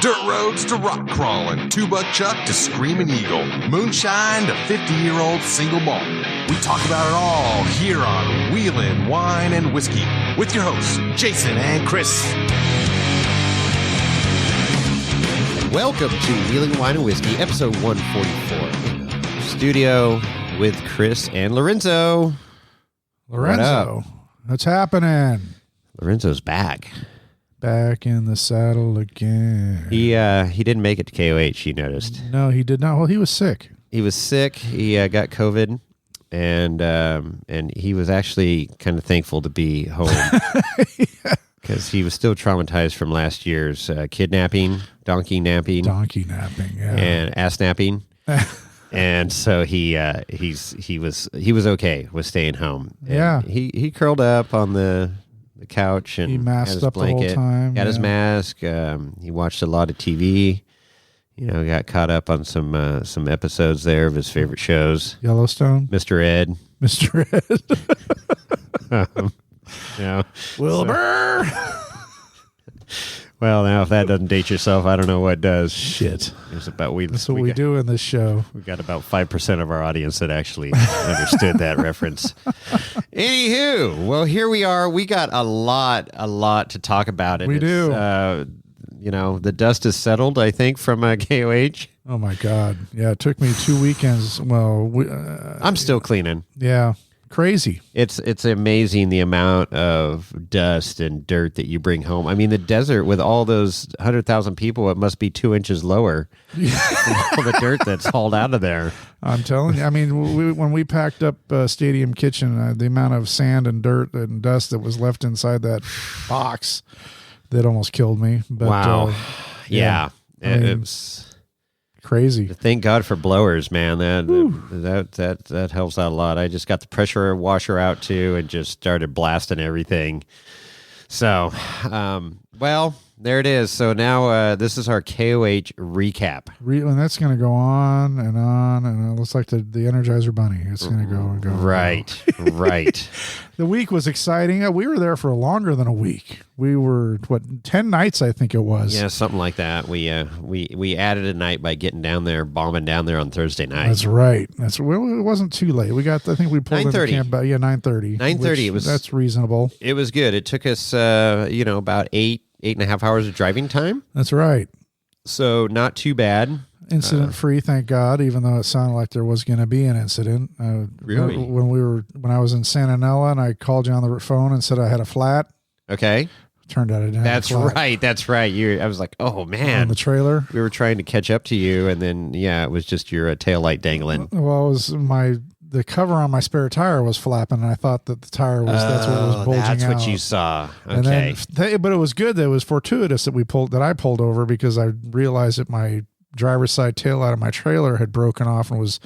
Dirt roads to rock crawling, two-buck chuck to screaming eagle, moonshine to 50-year-old single malt. We talk about it all here on Wheelin' Wine and Whiskey with your hosts, Jason and Chris. Welcome to Wheelin' Wine and Whiskey, episode 144. In the studio with Chris and Lorenzo. Lorenzo, what's happening? Lorenzo's back. Back in the saddle again. He didn't make it to KOH, you noticed. No, he did not. Well, he was sick. He was sick. He got COVID, and he was actually kind of thankful to be home because he was still traumatized from last year's kidnapping, donkey napping, yeah, and ass napping. And so he was okay with staying home. And yeah, he curled up on the couch and he masked up blanket, the whole time. Got his mask. He watched a lot of TV. You know, got caught up on some episodes there of his favorite shows. Yellowstone, Mr. Ed. Wilbur. Well, now if that doesn't date yourself, I don't know what does. Shit. That's what we do in this show. We got about 5% of our audience that actually understood that reference. Anywho, well, here we are. We got a lot to talk about. We do. The dust is settled, I think, from KOH. Oh, my God. Yeah, it took me 2 weekends. Well, I'm still cleaning. Yeah. Crazy. It's amazing the amount of dust and dirt that you bring home. I mean, the desert with all those 100,000 people, it must be 2 inches lower than all the dirt that's hauled out of there. I'm telling you. I mean, when we packed up Stadium Kitchen, the amount of sand and dirt and dust that was left inside that box, that almost killed me. But, wow. Yeah. It was crazy. Thank God for blowers, man. That helps out a lot. I just got the pressure washer out too and just started blasting everything. So, well, there it is. So now this is our KOH recap. And that's going to go on and on, and it looks like the Energizer Bunny. It's going to go and go. Right, right. The week was exciting. We were there for longer than a week. We were 10 nights, I think it was. Yeah, something like that. We added a night by getting down there, bombing down there on Thursday night. That's right. It wasn't too late. I think we pulled 9:30. into camp about 9:30. 9:30. That's reasonable. It was good. It took us about 8.5 hours of driving time. That's right. So not too bad. Incident free, thank God. Even though it sounded like there was going to be an incident. Really? When I was in Santa Nella, and I called you on the phone and said I had a flat. Okay. Turned out I didn't have a flat. That's right. I was like, oh man, on the trailer. We were trying to catch up to you, and then it was just your taillight dangling. Well, it was the cover on my spare tire was flapping, and I thought that the tire was that's what was bulging out. That's what you saw. Okay. And then, but it was good that it was fortuitous that I pulled over, because I realized that my driver's side tail light of my trailer had broken off and was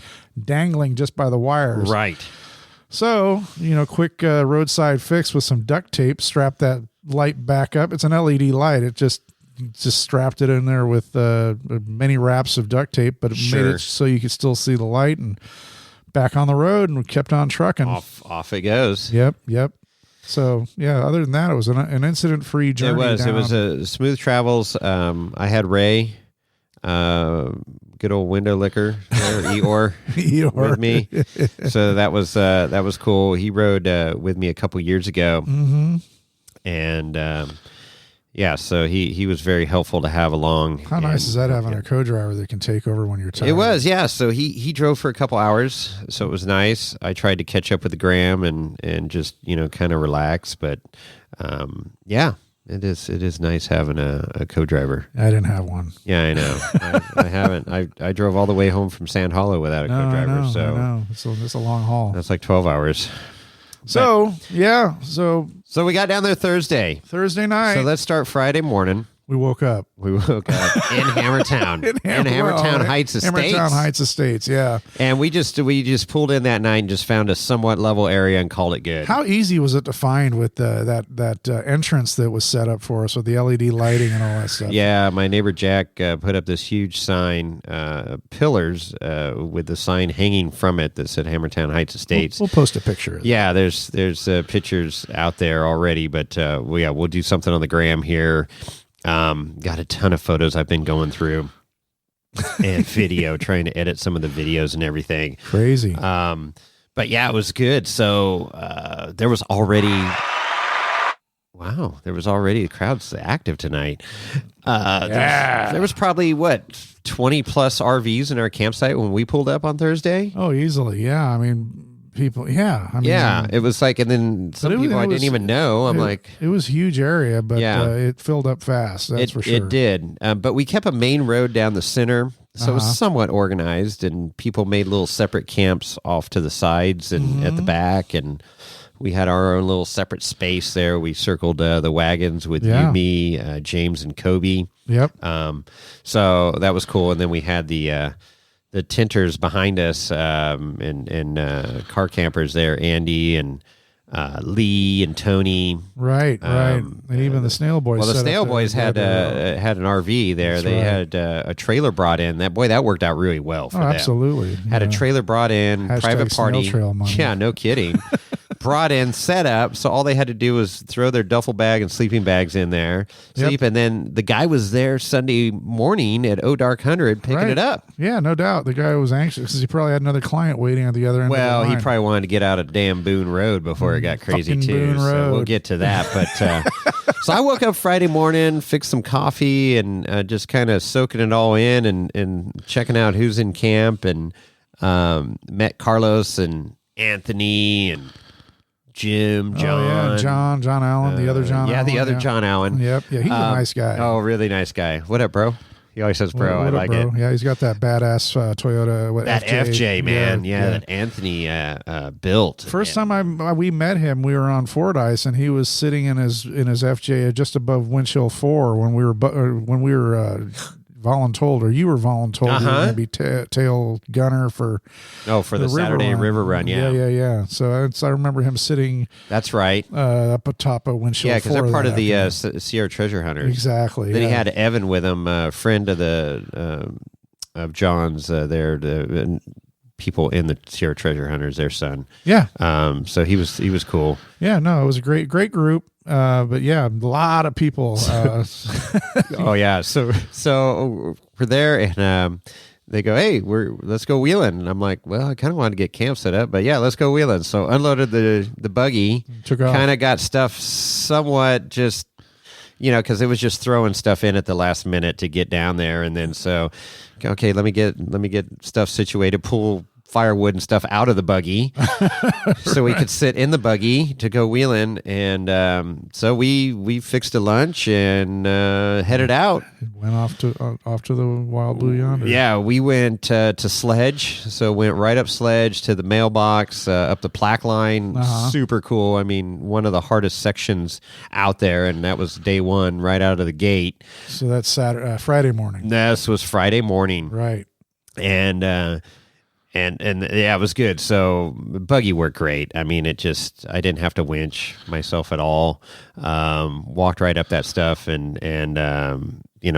dangling just by the wires. Right. So, quick roadside fix with some duct tape, strap that light back up. It's an LED light. It just strapped it in there with many wraps of duct tape, but it made it so you could still see the light, and back on the road, and we kept on trucking. Off it goes. Yep. So, yeah, other than that, it was an incident-free journey. It was a smooth travels. I had Ray, good old window licker there, Eeyore, with me. So that was cool. He rode with me a couple years ago. Mm-hmm. And so he was very helpful to have along. How nice is that, having a co-driver that can take over when you're tired? It was, yeah. So he drove for a couple hours, so it was nice. I tried to catch up with the Graham and just kind of relax, but it is nice having a co-driver. I didn't have one. Yeah, I know. I haven't. I drove all the way home from Sand Hollow without a co-driver. I so know. It's a long haul. That's like 12 hours. So we got down there Thursday night. So let's start Friday morning. We woke up. in Hammertown. in Hammertown Heights Estates. Hammertown Heights Estates, yeah. And we just pulled in that night and just found a somewhat level area and called it good. How easy was it to find with that entrance that was set up for us with the LED lighting and all that stuff? Yeah, my neighbor Jack put up this huge sign, pillars with the sign hanging from it that said Hammertown Heights Estates. We'll post a picture. Yeah, there's pictures out there already, but we'll do something on the gram here. Got a ton of photos I've been going through and video, trying to edit some of the videos and everything. Crazy. But yeah, it was good. So there was already the crowd's active tonight. There was probably 20 plus RVs in our campsite when we pulled up on Thursday. Oh, easily. Yeah. I mean, people. Yeah. I mean, yeah, it was like, and then some people I didn't even know. It was a huge area, but it filled up fast. That's for sure. It did. But we kept a main road down the center. So it was somewhat organized, and people made little separate camps off to the sides and at the back, and we had our own little separate space there. We circled the wagons with you, me, James, and Kobe. Yep. So that was cool, and then we had the tenters behind us and car campers there, Andy and Lee and Tony. Right. And even the Snail Boys. Well, the Snail Boys had an RV there. That's they right. had a trailer brought in. That worked out really well for them. Absolutely. Had a trailer brought in, private party. Snail Trail money. Yeah, no kidding. Brought in, set up, so all they had to do was throw their duffel bag and sleeping bags in there, sleep, and then the guy was there Sunday morning at Dark 100 picking it up. Yeah, no doubt. The guy was anxious because he probably had another client waiting at the other end of the line. Well, he probably wanted to get out of damn Boone Road before it got crazy, Fucking too. Boone So Road. we'll get to that. But so I woke up Friday morning, fixed some coffee, and just kind of soaking it all in and checking out who's in camp, and met Carlos and Anthony and Jim, John. John Allen, the other John Allen. Yeah, the other John Allen. Yep. Yeah, he's a nice guy. Oh, really nice guy. What up, bro? He always says bro. What I up, like bro? it. Yeah, he's got that badass Toyota. That FJ, man. Yeah, that Anthony built. First time we met him, we were on Fordyce, and he was sitting in his FJ just above Winchell 4 when we were voluntold, or you were voluntold you were going to be tail gunner for the Saturday River Run. Yeah. So I remember him sitting. That's right. Up atop of Winchell. Yeah, because they're part of the Sierra Treasure Hunters. Exactly. Then he had Evan with him, a friend of of John's. The people in the Sierra Treasure Hunters, their son. Yeah. So he was cool. Yeah. No, it was a great group. But yeah, a lot of people. Oh yeah. So we're there, and they go, "Hey, let's go wheeling." And I'm like, "Well, I kind of wanted to get camp set up, but yeah, let's go wheeling." So unloaded the buggy, took off. Kind of got stuff somewhat just, because it was just throwing stuff in at the last minute to get down there, and then so, okay, let me get stuff situated, pull firewood and stuff out of the buggy so we could sit in the buggy to go wheeling, and so we fixed a lunch and headed out. Went off to the Wild Blue Yonder. Yeah, we went to Sledge, so went right up Sledge to the mailbox, up the plaque line. Super cool. I mean, one of the hardest sections out there, and that was day one right out of the gate. So that's Friday morning. This was Friday morning, right? And yeah, it was good. So buggy worked great. I mean, I didn't have to winch myself at all. Walked right up that stuff and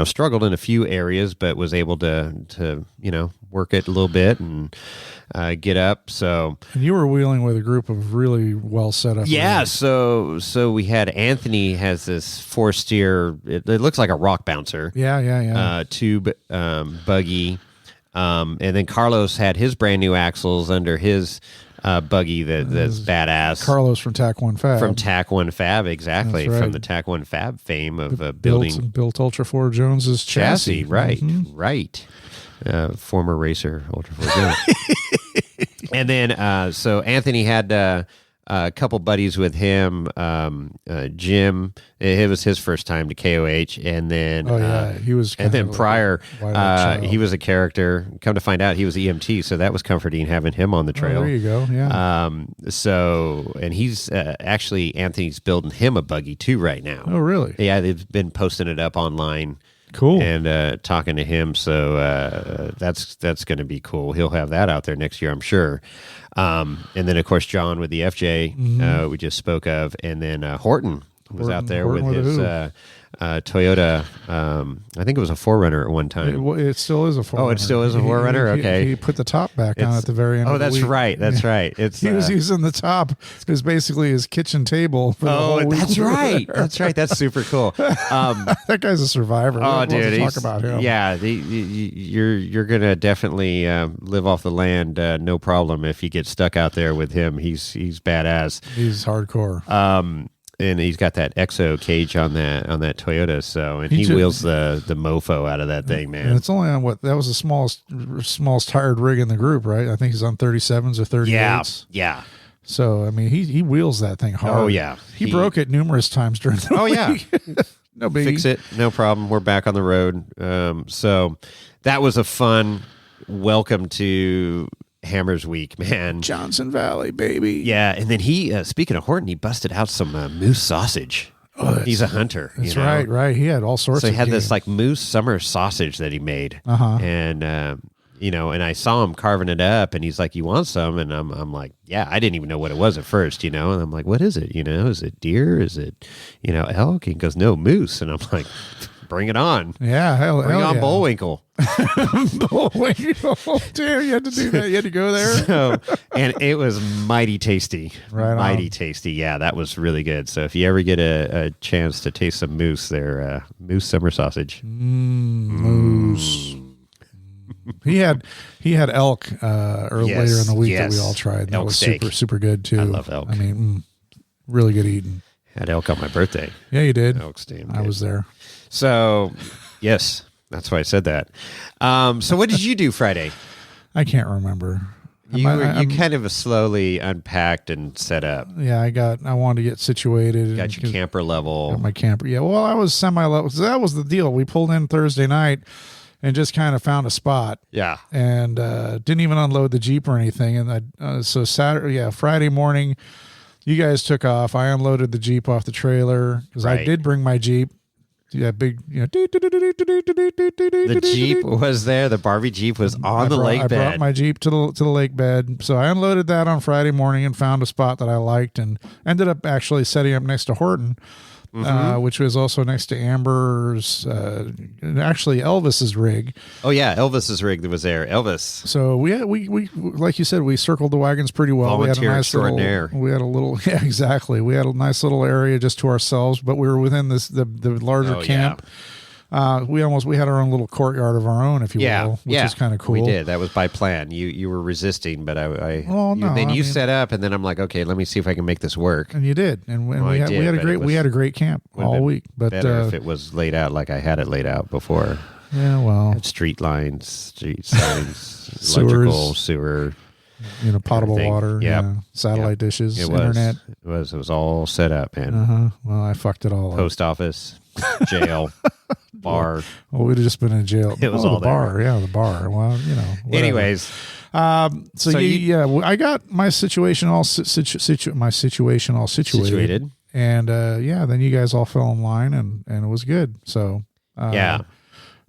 struggled in a few areas, but was able to work it a little bit and get up. So and you were wheeling with a group of really well set up. Yeah. Leaders. So we had Anthony has this 4-steer. It looks like a rock bouncer. Yeah. Tube buggy. And then Carlos had his brand new axles under his buggy that's badass. Carlos from TAC 1 Fab. From TAC 1 Fab, exactly. Right. From the TAC 1 Fab fame of building. Built Ultra 4 Jones's chassis. Right, right. Former racer, Ultra 4 Jones. And then, so Anthony had a couple buddies with him. Jim, it was his first time to KOH, and then he was. And then prior, he was a character. Come to find out, he was EMT, so that was comforting having him on the trail. There you go. Yeah. So, and he's actually Anthony's building him a buggy too right now. Oh, really? Yeah, they've been posting it up online. Cool. And talking to him, so that's going to be cool. He'll have that out there next year, I'm sure. And then, of course, John with the FJ we just spoke of, and then Horton was out there Horton with his Toyota. I think it was a 4Runner at one time. It still is a 4Runner. Oh, it still is a 4Runner? Okay. He put the top back on at the very end. Oh, of the that's week. right. That's right. It's he was using the top. It was basically his kitchen table. For the whole week. That's right. That's right. That's super cool. That guy's a survivor. Oh, dude, talk about him. Yeah, you're gonna definitely live off the land, no problem. If you get stuck out there with him, he's badass. He's hardcore. And he's got that exo cage on that Toyota, so he wheels the mofo out of that thing, man. And it's only on that was the smallest tired rig in the group, right? I think he's on 37s or 38s. Yeah. So I mean, he wheels that thing hard. Oh yeah, he broke it numerous times during the week. Yeah. No biggie. Fix it, no problem. We're back on the road. So that was a fun welcome to Hammers Week, man. Johnson Valley, baby. Yeah, and then he, speaking of Horton, he busted out some moose sausage. Oh, he's a hunter. That's right. He had all sorts. So he had this like moose summer sausage that he made, and and I saw him carving it up, and he's like, "You want some?" And I'm like, "Yeah." I didn't even know what it was at first, and I'm like, "What is it? Is it deer? Is it elk?" And he goes, "No, moose." And I'm like, "Bring it on!" Yeah, bring on yeah. Bullwinkle. Bullwinkle. Damn, you had to do that. You had to go there. So, and it was mighty tasty. Right, mighty tasty. Yeah, that was really good. So if you ever get a chance to taste some moose, they're moose summer sausage. Moose. He had elk later in the week that we all tried. That was steak. super good too. I love elk. I mean, really good eating. Had elk on my birthday. Yeah, you did. Elk steak. I was there. So, yes, that's why I said that. So what did you do Friday? I can't remember. You kind of slowly unpacked and set up. Yeah, I wanted to get situated. Got your camper level. Got my camper. Yeah, well, I was semi-level. So that was the deal. We pulled in Thursday night and just kind of found a spot. Yeah. And didn't even unload the Jeep or anything. And so Friday morning, you guys took off. I unloaded the Jeep off the trailer because I did bring my Jeep. That big, the Jeep was there. The Barbie Jeep was on the lake bed. I brought my Jeep to the lake bed. So I unloaded that on Friday morning and found a spot that I liked and ended up actually setting up next to Horton, which was also next to Amber's, actually Elvis's rig. Oh yeah, Elvis's rig that was there. Elvis. So we like you said, we circled the wagons pretty well. Volunteer we had a nice extraordinaire. We had a little, yeah, exactly. We had a nice little area just to ourselves, but we were within the larger camp. Yeah. We had our own little courtyard of our own, if you will, which is kind of cool. We did. That was by plan. You were resisting, but I you set up, and then I'm like, okay, let me see if I can make this work. And you did, and we had a great camp all week. But better if it was laid out like I had it laid out before. Yeah, well, had street lines, street signs, electrical, sewer, potable everything. water, satellite dishes, internet. It was all set up, man. Well, I fucked it all up. Post office, jail. Bar. Well, we'd have just been in jail. It was all the bar. Yeah, the bar. Well, whatever. Anyways, I got my situation all situated. And then you guys all fell in line, and it was good. So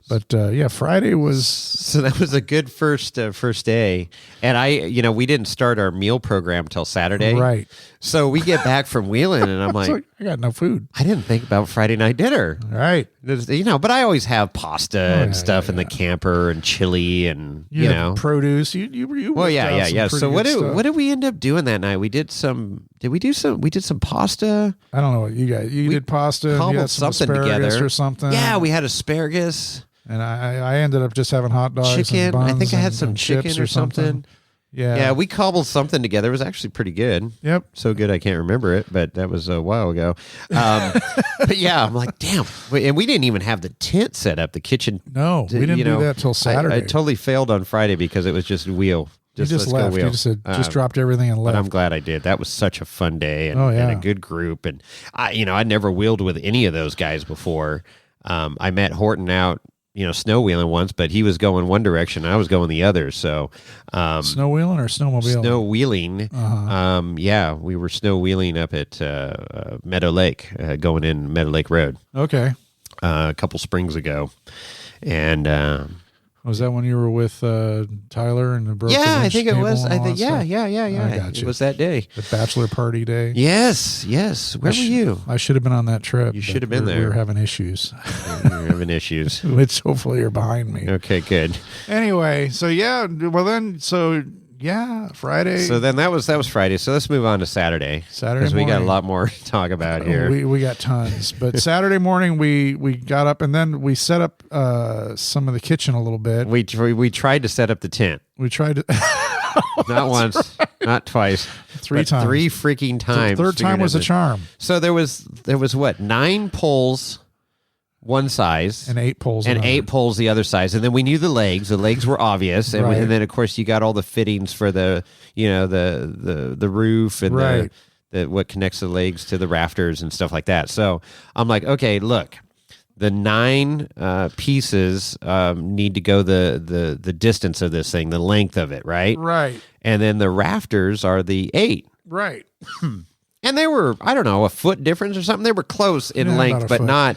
But Friday was so that was a good first day, and we didn't start our meal program till Saturday, right? So we get back from Wheeling, and I'm like, I got no food. I didn't think about Friday night dinner, right? But I always have pasta and stuff in the camper and chili and produce. You So what did we end up doing that night? We did some pasta. I don't know what you guys. You did pasta. Cobbled you had some something together or something. Yeah, we had asparagus. And I ended up just having hot dogs, chicken. And buns I think I had some chips chicken or something. Yeah, we cobbled something together. It was actually pretty good. Yep, so good I can't remember it, but that was a while ago. But yeah, I'm like, damn. And we didn't even have the tent set up, the kitchen. No, we didn't do that till Saturday. I totally failed on Friday because it was just wheel. You just left. You just dropped everything and left. But I'm glad I did. That was such a fun day and a good group. And I never wheeled with any of those guys before. I met Horton out, snow wheeling once, but he was going one direction. I was going the other. So, snow wheeling or snowmobile? Snow wheeling. We were snow wheeling up at Meadow Lake, going in Meadow Lake Road. Okay. A couple springs ago. And, Was that when you were with Tyler and the broken I think it was. I think yeah. I got you. It was that day. The bachelor party day. Yes. Where were you? I should have been on that trip. You should have been there. We were having issues. We were having issues. Which hopefully are behind me. Okay, good. Anyway, so Friday. So then that was Friday. So let's move on to Saturday. Because we got a lot more to talk about here. We got tons. But Saturday morning we got up and then we set up some of the kitchen a little bit. We tried to set up the tent. We tried to not once, not twice. Three times. 3 freaking times. The third time was a charm. So there was what? 9 poles one size and 8 poles and 8 poles the other size, and then we knew the legs were obvious, and, and then of course you got all the fittings for the the roof and the what connects the legs to the rafters and stuff like that. So I'm like, okay, look, the 9 pieces need to go the distance of this thing, the length of it, right, and then the rafters are the 8, right. And they were, I don't know, a foot difference or something. They were close in length, but not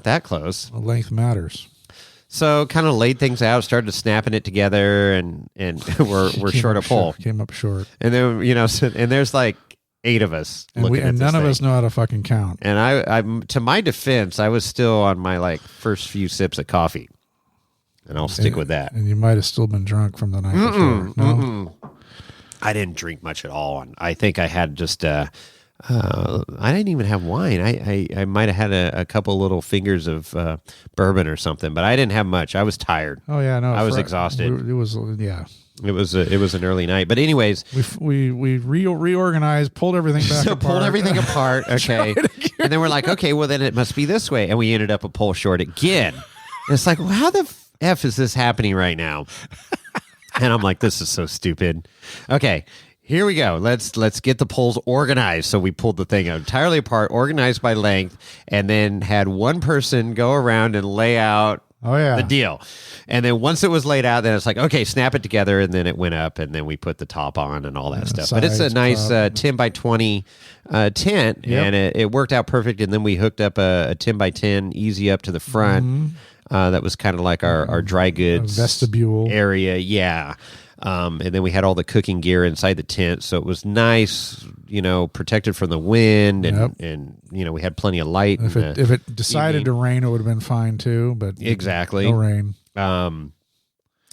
that close. Well, length matters. So kind of laid things out, started snapping it together, and we're short a pole. Came up short. And then, and there's like 8 of us. And none of us know how to fucking count. And I to my defense, I was still on my first few sips of coffee. And I'll stick with that. And you might have still been drunk from the night before. No? I didn't drink much at all. I think I had just I didn't even have wine. I might have had a couple little fingers of bourbon or something, but I didn't have much. I was tired. Oh yeah, no, I was exhausted. It was It was an early night, but anyways, we reorganized, pulled everything back. So apart. Pulled everything apart. Okay, and then we're like, okay, well then it must be this way, and we ended up a pole short again. And it's like, well, how the f is this happening right now? And I'm like, this is so stupid. Okay. Here we go. Let's get the poles organized. So we pulled the thing entirely apart, organized by length, and then had one person go around and lay out the deal. And then once it was laid out, then it's like, okay, snap it together, and then it went up, and then we put the top on and all that stuff. But it's a nice 10 by 20 tent, and it worked out perfect. And then we hooked up a 10 by 10 easy up to the front. Mm-hmm. That was kind of like our dry goods vestibule area. Yeah. And then we had all the cooking gear inside the tent. So it was nice, protected from the wind and we had plenty of light. If it decided to rain, it would have been fine too, but exactly no rain.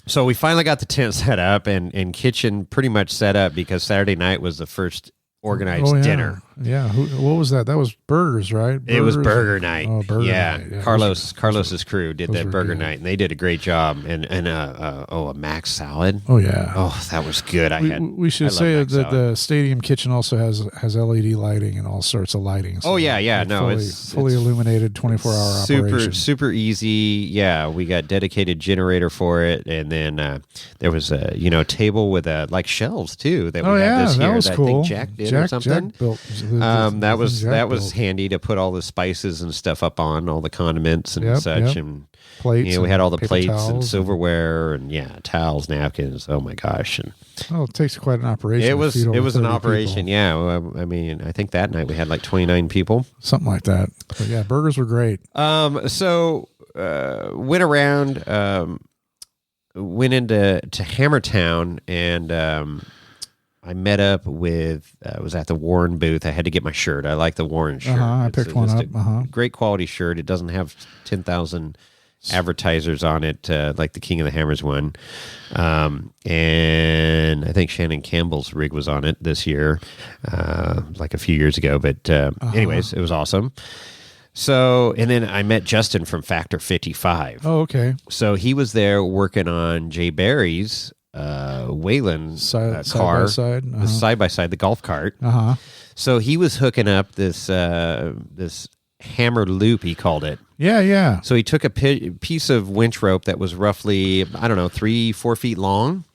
So we finally got the tent set up and kitchen pretty much set up because Saturday night was the first organized dinner. Yeah. What was that? That was burgers, right? It was burger night. Oh, burger night. Yeah. Carlos's crew did that burger night, and they did a great job. And a Mac salad. Oh yeah. Oh, that was good. We should say that the stadium kitchen also has LED lighting and all sorts of lighting. So it's fully illuminated 24-hour operation. Super easy. Yeah, we got dedicated generator for it, and then there was a table with like shelves too that we had this year. That was cool. I think Jack did or something. Jack built. That was handy to put all the spices and stuff up on, all the condiments and such, and plates. We had all the plates towels and silverware and towels, napkins. Oh my gosh! And it takes quite an operation. It was an operation. People. Yeah, I mean, I think that night we had like 29 people, something like that. But yeah, burgers were great. So went around, went into Hammertown and. I met up with, was at the Warren booth. I had to get my shirt. I like the Warren shirt. I picked one up. Great quality shirt. It doesn't have 10,000 advertisers on it like the King of the Hammers one. And I think Shannon Campbell's rig was on it this year, like a few years ago. But anyways, it was awesome. So, and then I met Justin from Factor 55. Oh, okay. So he was there working on Jay Barry's Wayland car, side by side, the golf cart. So he was hooking up this hammer loop, he called it. Yeah. So he took a piece of winch rope that was roughly 3-4 feet long,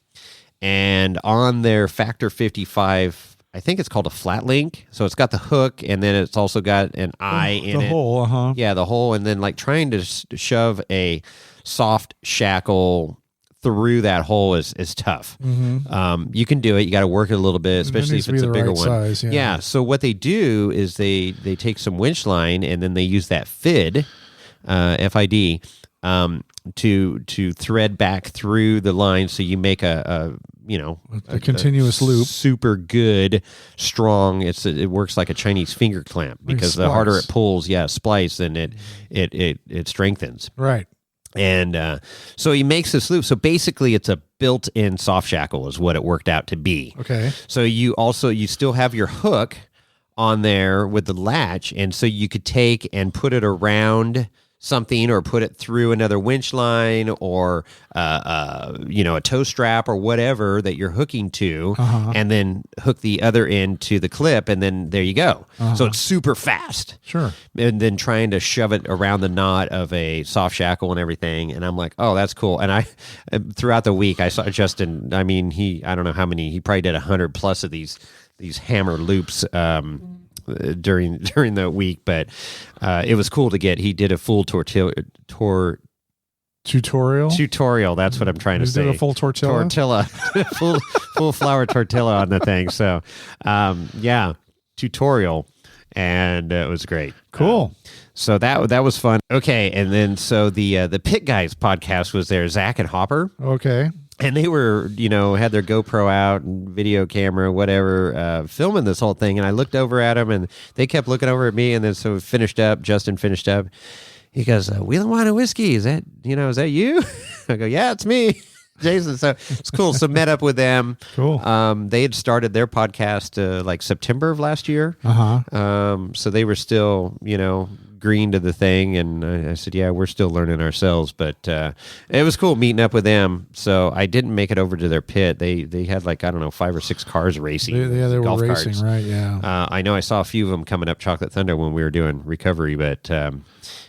and on their Factor 55, I think it's called a flat link. So it's got the hook, and then it's also got an eye in it. The hole, Yeah, the hole, and then like trying to shove a soft shackle through that hole is tough. Mm-hmm. You can do it. You got to work it a little bit, especially if it's a bigger one. Size, yeah. So what they do is they take some winch line and then they use that FID, FID, to thread back through the line, so you make a continuous loop, super good, strong. It works like a Chinese finger clamp, because the harder it pulls, splice, then it strengthens. Right. And so he makes this loop. So basically, it's a built-in soft shackle, is what it worked out to be. Okay. So you still have your hook on there with the latch, and so you could take and put it around something, or put it through another winch line, or a tow strap, or whatever that you're hooking to, and then hook the other end to the clip, and then there you go. So it's super fast. Sure. And then trying to shove it around the knot of a soft shackle and everything, and I'm like, oh, that's cool. And I, throughout the week, I saw Justin. I mean, I don't know how many. He probably did 100 plus of these hammer loops. During the week, but it was cool to get. He did a full tutorial. That's what I'm trying to say. Did a full tortilla, full flour tortilla on the thing. So, tutorial, and it was great. Cool. So that was fun. Okay, and then so the Pit Guys podcast was there. Zach and Hopper. Okay. And they were, had their GoPro out and video camera, whatever, filming this whole thing. And I looked over at them, and they kept looking over at me. And then so Justin finished up. He goes, Wheel, Wine, and Whiskey. Is that you? I go, yeah, it's me, Jason. So it's cool. So met up with them. Cool. They had started their podcast like September of last year. So they were still, green to the thing, and I said, yeah, we're still learning ourselves, but it was cool meeting up with them. So I didn't make it over to their pit. They had 5 or 6 cars racing. They golf were racing, carts. right? Yeah. I know I saw a few of them coming up Chocolate Thunder when we were doing recovery, but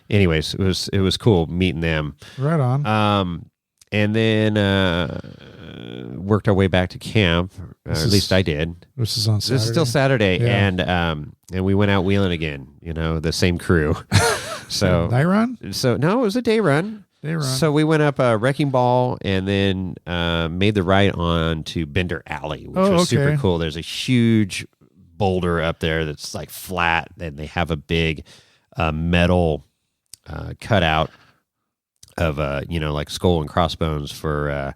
anyways, it was cool meeting them. Right on. And then worked our way back to camp. At least I did. This is on Saturday. This is still Saturday, Yeah. and we went out wheeling again. The same crew. So night run? So no, it was a day run. So we went up Wrecking Ball, and then made the ride on to Bender Alley, which was super cool. There's a huge boulder up there that's like flat, and they have a big metal cutout of like skull and crossbones for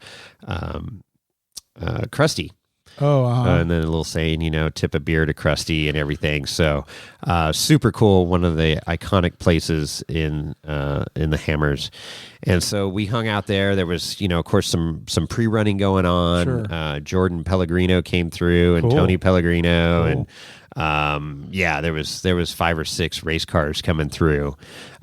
Krusty. And then a little saying, tip a beer to Krusty and everything. So super cool. One of the iconic places in the Hammers. And so we hung out there. There was, of course, some pre-running going on. Sure. Jordan Pellegrino came through, and Tony Pellegrino, and there was 5 or 6 race cars coming through.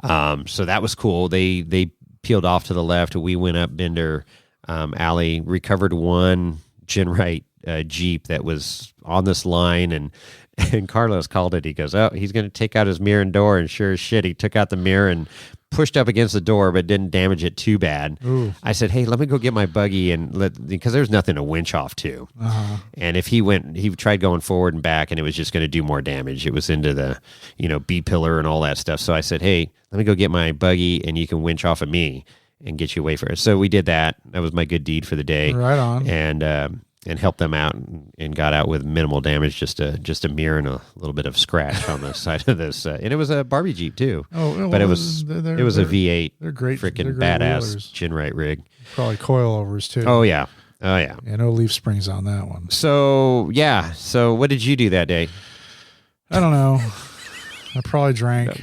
So that was cool. They peeled off to the left. We went up Bender Alley, recovered one Genrite Jeep that was on this line, and Carlos called it. He goes, oh, he's going to take out his mirror and door, and sure as shit, he took out the mirror and pushed up against the door, but didn't damage it too bad. Ooh. I said, hey, let me go get my buggy, because there's nothing to winch off to. And if he tried going forward and back, and it was just going to do more damage. It was into the, B pillar and all that stuff. So I said, hey, let me go get my buggy, and you can winch off of me and get you away from it. So we did that. That was my good deed for the day. Right on. And helped them out, and got out with minimal damage, just a mirror and a little bit of scratch on the side of this. And it was a Barbie Jeep too. But it was a V8. They're great. Freaking badass Genrite rig. Probably coilovers too. Oh yeah. Yeah, no leaf springs on that one. So yeah. So what did you do that day? I don't know. I probably drank.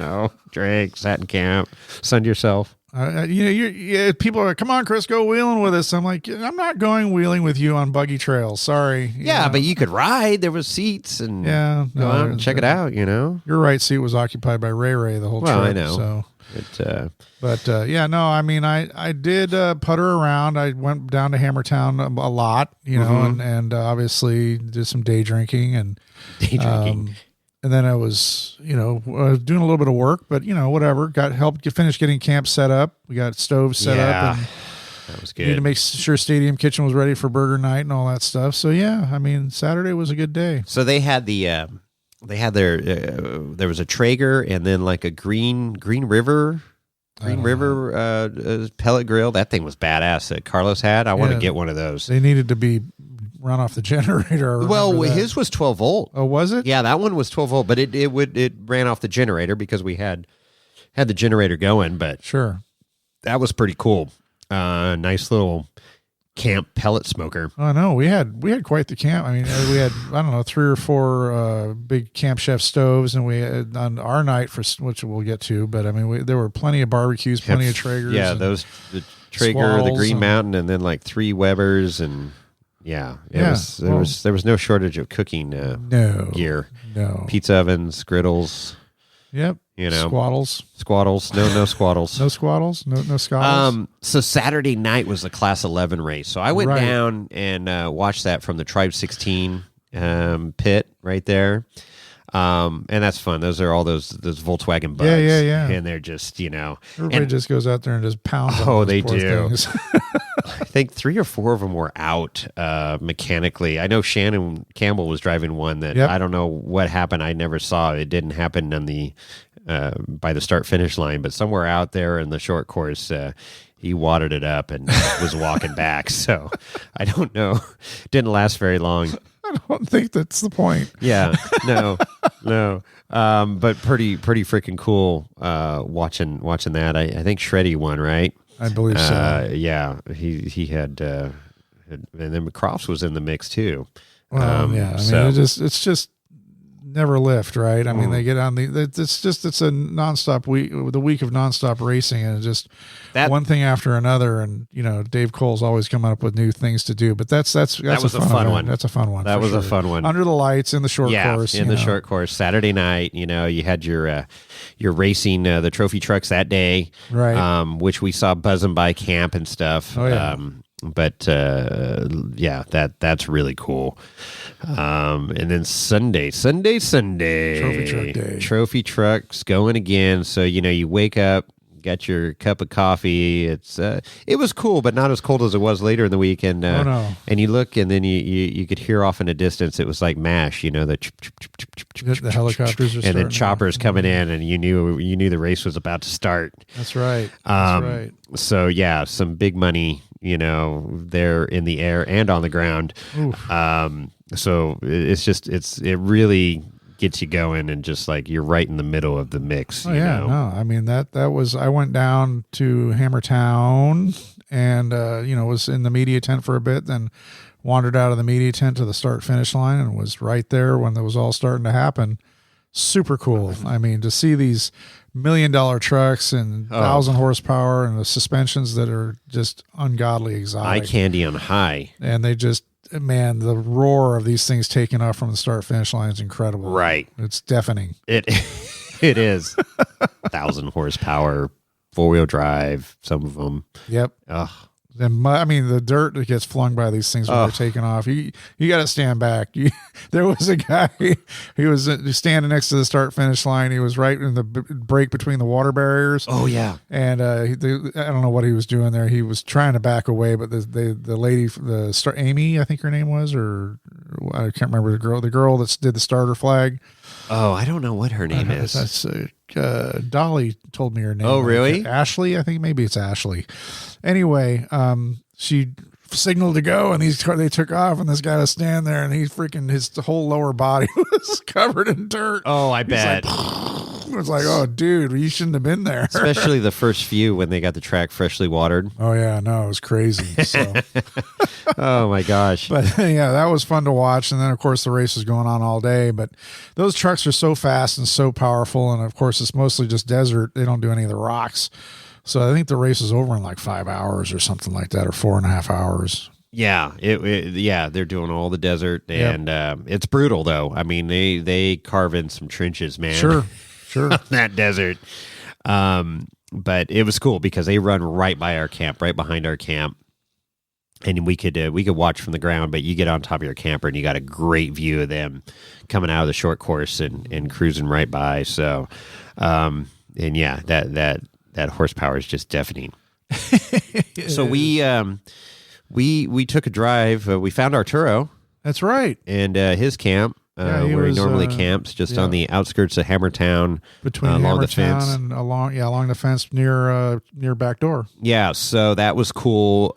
Drank, sat in camp, sunned yourself. People are like, come on, Chris, go wheeling with us. I'm like, I'm not going wheeling with you on buggy trails. Sorry. But you could ride. There was seats, and go out and check it out. Your right seat was occupied by Ray the whole trip. I know. So, I did putter around. I went down to Hammertown a lot, and obviously did some day drinking and and then I was, doing a little bit of work, but whatever. Got help finish getting camp set up. We got stoves set up. And that was good. Need to make sure Stadium Kitchen was ready for burger night and all that stuff. So Saturday was a good day. So they had their there was a Traeger, and then like a Green River pellet grill. That thing was badass that Carlos had. I want to get one of those. They needed to be run off the generator. Well, his was 12 volt. Oh, was it? Yeah, that one was 12 volt, but it ran off the generator because we had the generator going. But sure. that was pretty cool. Nice little camp pellet smoker. Oh no, we had quite the camp. I mean, we had, I don't know, 3 or 4 big Camp Chef stoves, and we had on our night, for which we'll get to, but I mean, there were plenty of barbecues, plenty of Traegers. Yeah, the Traeger, the Green Mountain, and then like 3 Webers, and there was no shortage of cooking gear. No. Pizza ovens, griddles. Yep. Squaddles. No squaddles. No squaddles. No squaddles. So Saturday night was the Class 11 race. So I went down and watched that from the Tribe 16 pit right there. And that's fun. Those are all those Volkswagen bugs. Yeah. And they're just, everybody just goes out there and just pounds. Oh, they do. I think 3 or 4 of them were out mechanically. I know Shannon Campbell was driving one that I don't know what happened. I never saw. It didn't happen on the by the start finish line, but somewhere out there in the short course, he wadded it up and was walking back. So I don't know. Didn't last very long. I don't think that's the point. Yeah, no. But pretty freaking cool watching that. I think Shreddy won, right? I believe so. Yeah, he had, and then McCrofts was in the mix too. Well, I mean, it's just never lift, right? I mean, they get on it's a nonstop week, the week of nonstop racing, and just one thing after another. And Dave Cole's always coming up with new things to do. But that was a fun one. That's a fun one. That was a fun one. Under the lights in the short course. In the short course, Saturday night. You had your racing, the trophy trucks that day, right? Which we saw buzzing by camp and stuff. Oh yeah. But that's really cool. And then Sunday, Trophy truck day. Trophy trucks going again. So you wake up, got your cup of coffee. It was cool, but not as cold as it was later in the week. And and you look, and then you could hear off in the distance. It was like MASH, the helicopters are and then choppers coming in, and you knew the race was about to start. That's right. That's right. So some big money, there in the air and on the ground. So it really gets you going, and just like you're right in the middle of the mix. No, I mean that was, I went down to Hammertown and was in the media tent for a bit, then wandered out of the media tent to the start finish line and was right there when it was all starting to happen. Super cool. I mean, to see these $1 million trucks and 1,000 horsepower and the suspensions that are just ungodly exotic. Eye candy on high. And they just, man, the roar of these things taking off from the start finish line is incredible. Right. It's deafening. It is. 1,000 horsepower, 4-wheel drive, some of them. Yep. Ugh. I mean, the dirt that gets flung by these things when they're taking off, you got to stand back. There was a guy, he was standing next to the start finish line. He was right in the break between the water barriers. Oh yeah. And I don't know what he was doing there. He was trying to back away, but the lady, Amy, I think her name was, or I can't remember the girl that did the starter flag. Oh, I don't know what her name is. That's Dolly told me her name. Oh, really? Ashley? I think maybe it's Ashley. Anyway, she signaled to go, and they took off, and this guy was standing there, and his whole lower body was covered in dirt. Oh, I bet. It was like, oh, dude, you shouldn't have been there. Especially the first few when they got the track freshly watered. Oh, yeah. No, it was crazy. So. Oh, my gosh. But, yeah, that was fun to watch. And then, of course, the race was going on all day. But those trucks are so fast and so powerful. And, of course, it's mostly just desert. They don't do any of the rocks. So I think the race is over in like 5 hours or something like that, or 4.5 hours. Yeah, they're doing all the desert, and it's brutal though. I mean, they carve in some trenches, man. Sure. That desert. But it was cool because they run right by our camp, right behind our camp, and we could watch from the ground. But you get on top of your camper, and you got a great view of them coming out of the short course and cruising right by. So, and yeah, that horsepower is just deafening. So we took a drive. We found Arturo. That's right. And his camp, where he normally camps, just on the outskirts of Hammertown, between along Hammertown the fence and along the fence near back door. Yeah, so that was cool.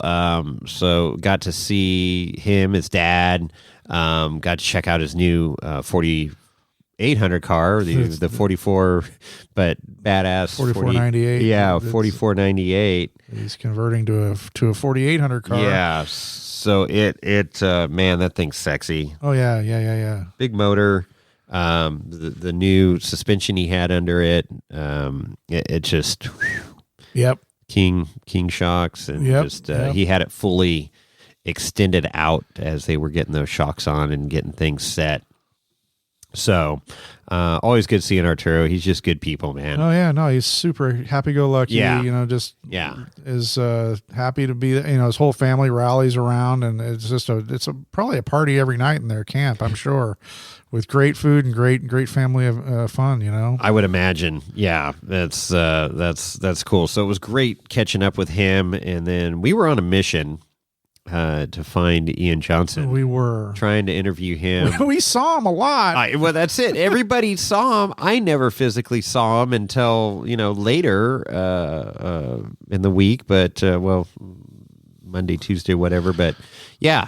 So got to see him, his dad. Got to check out his new 40 800 car, the 44, but badass 4498. Yeah, 4498. He's converting to a 4800 car. Yeah, so it man, that thing's sexy. Oh yeah. Big motor. The new suspension he had under it. It just Yep. King shocks, and he had it fully extended out as they were getting those shocks on and getting things set. So, always good seeing Arturo. He's just good people, man. Oh yeah, no, he's super happy-go-lucky. Yeah. Is happy to be. His whole family rallies around, and it's probably a party every night in their camp, I'm sure, with great food and great family fun. I would imagine. Yeah, that's cool. So it was great catching up with him, and then we were on a mission to find Ian Johnson. We were trying to interview him. We saw him a lot. Well, that's it. Everybody saw him. I never physically saw him until later in the week, but Monday, Tuesday, whatever. But yeah,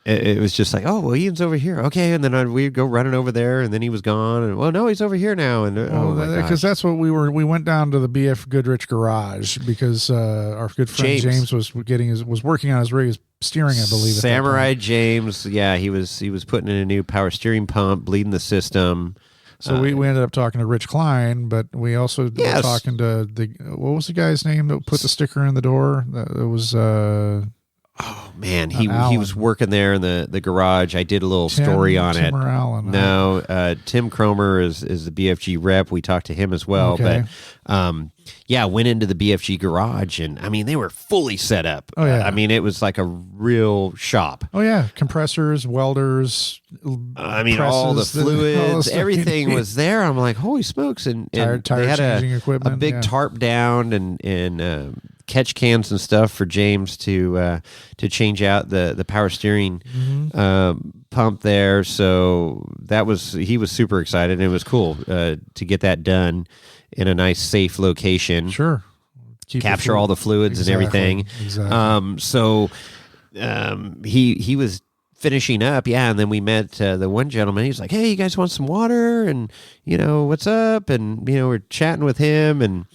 it was just like, oh, well, Ian's over here. Okay. And then we'd go running over there, and then he was gone. And, well, no, he's over here now. And because that's what we went down to the BF Goodrich garage because our good friend James was working on his rig, his steering, I believe. Samurai James. Yeah, he was putting in a new power steering pump, bleeding the system. So we ended up talking to Rich Klein, but we also were talking to what was the guy's name that put the sticker in the door? It was oh man, he was working there in the garage. I did a little story on Tim it. Or Allen, no, Tim Cromer is the BFG rep. We talked to him as well. Okay. But went into the BFG garage, and I mean they were fully set up. Oh yeah, I mean it was like a real shop. Oh yeah, compressors, welders. I mean presses, all the fluids, everything was there. I'm like, holy smokes! And tire they had changing equipment, a big tarp down and catch cans and stuff for James to change out the power steering pump there. So he was super excited, and it was cool to get that done in a nice, safe location. Sure. Capture all the fluids and everything. Exactly. So he was finishing up, and then we met the one gentleman. He's like, hey, you guys want some water? And, what's up? And, we're chatting with him, and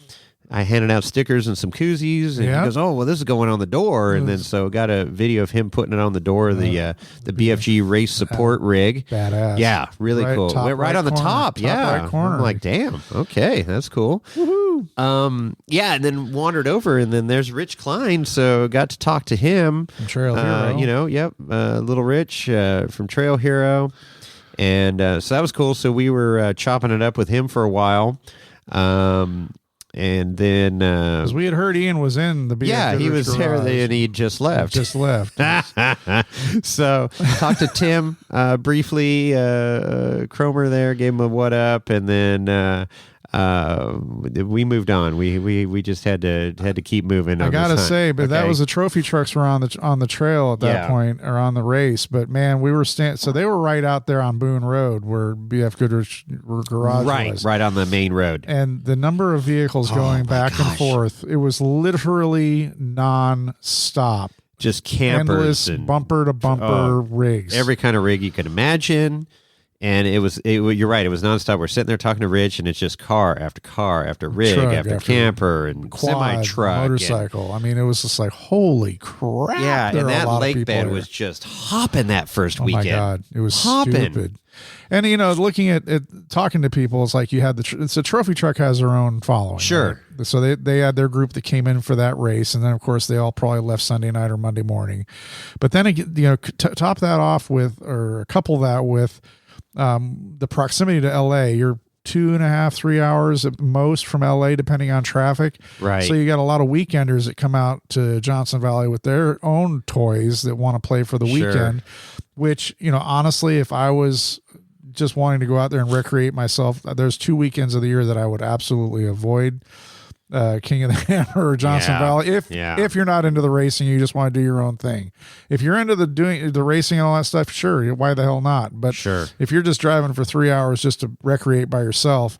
I handed out stickers and some koozies, and he goes, oh, well, this is going on the door. And then so got a video of him putting it on the door of the BFG race support rig. Badass. Yeah, really cool. Went right on the top. Yeah. Right corner. I'm like, damn, okay, that's cool. Woohoo. And then wandered over, and then there's Rich Klein, so got to talk to him. From Trail Hero. Little Rich from Trail Hero. And so that was cool. So we were chopping it up with him for a while. And then because we had heard Ian was in the BF he was there and he just left. So talked to Tim briefly, Cromer there, gave him a what up, and then we moved on. We just had to keep moving. I gotta say, but that was the trophy trucks were on the trail at that point, or on the race. But man, we were so they were right out there on Boone Road where BF Goodrich garage was. Right on the main road. And the number of vehicles going back and forth, it was literally non-stop. Just campers, endless bumper to bumper rigs, every kind of rig you could imagine. And you're right. It was nonstop. We're sitting there talking to Rich, and it's just car after rig after camper and quad, semi-truck, motorcycle. I mean, it was just like, holy crap! Yeah, and that lake bed was just hopping that first weekend. Oh my god, it was hopping. Stupid. And looking at talking to people, it's like you had it's a trophy truck has their own following. Sure. Right? So they had their group that came in for that race, and then of course they all probably left Sunday night or Monday morning. But then top that off with, or couple that with. The proximity to LA, you're 2.5, 3 hours at most from LA, depending on traffic. Right. So you got a lot of weekenders that come out to Johnson Valley with their own toys that want to play for the weekend, which, honestly, if I was just wanting to go out there and recreate myself, there's 2 weekends of the year that I would absolutely avoid. King of the Hammer or Johnson Valley. If you're not into the racing, you just want to do your own thing. If you're into the racing and all that stuff, sure, why the hell not? But if you're just driving for 3 hours just to recreate by yourself,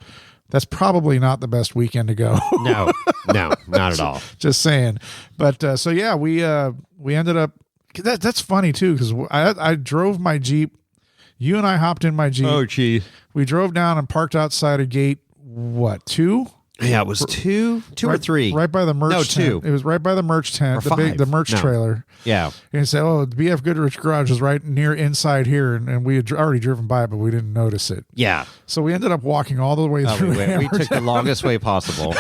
that's probably not the best weekend to go. No, not at all. Just saying. But we ended up. That's funny too, because I drove my Jeep You and I hopped in my Jeep. Oh, gee. We drove down and parked outside a gate, 2? Yeah, it was two or three. Right by the merch tent. 2. It was right by the merch tent, Or 5. the merch trailer. Yeah. And he said, the BF Goodrich garage is right near inside here. And we had already driven by it, but we didn't notice it. Yeah. So we ended up walking all the way through. We took the longest way possible.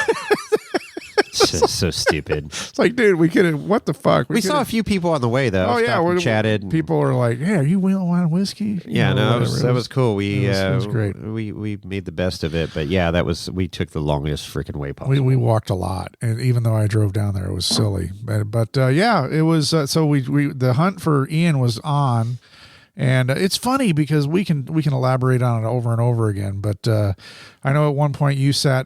It's just so stupid. It's like, dude, we could have, what the fuck? We saw a few people on the way, though. Oh, yeah. We chatted. People are like, hey, are you Wheel Wine Whiskey? Yeah, that was cool. It was great. We made the best of it. But yeah, we took the longest freaking way possible. We walked a lot. And even though I drove down there, it was silly. But yeah, it was, so we the hunt for Ian was on. And it's funny because we can elaborate on it over and over again. But I know at one point you sat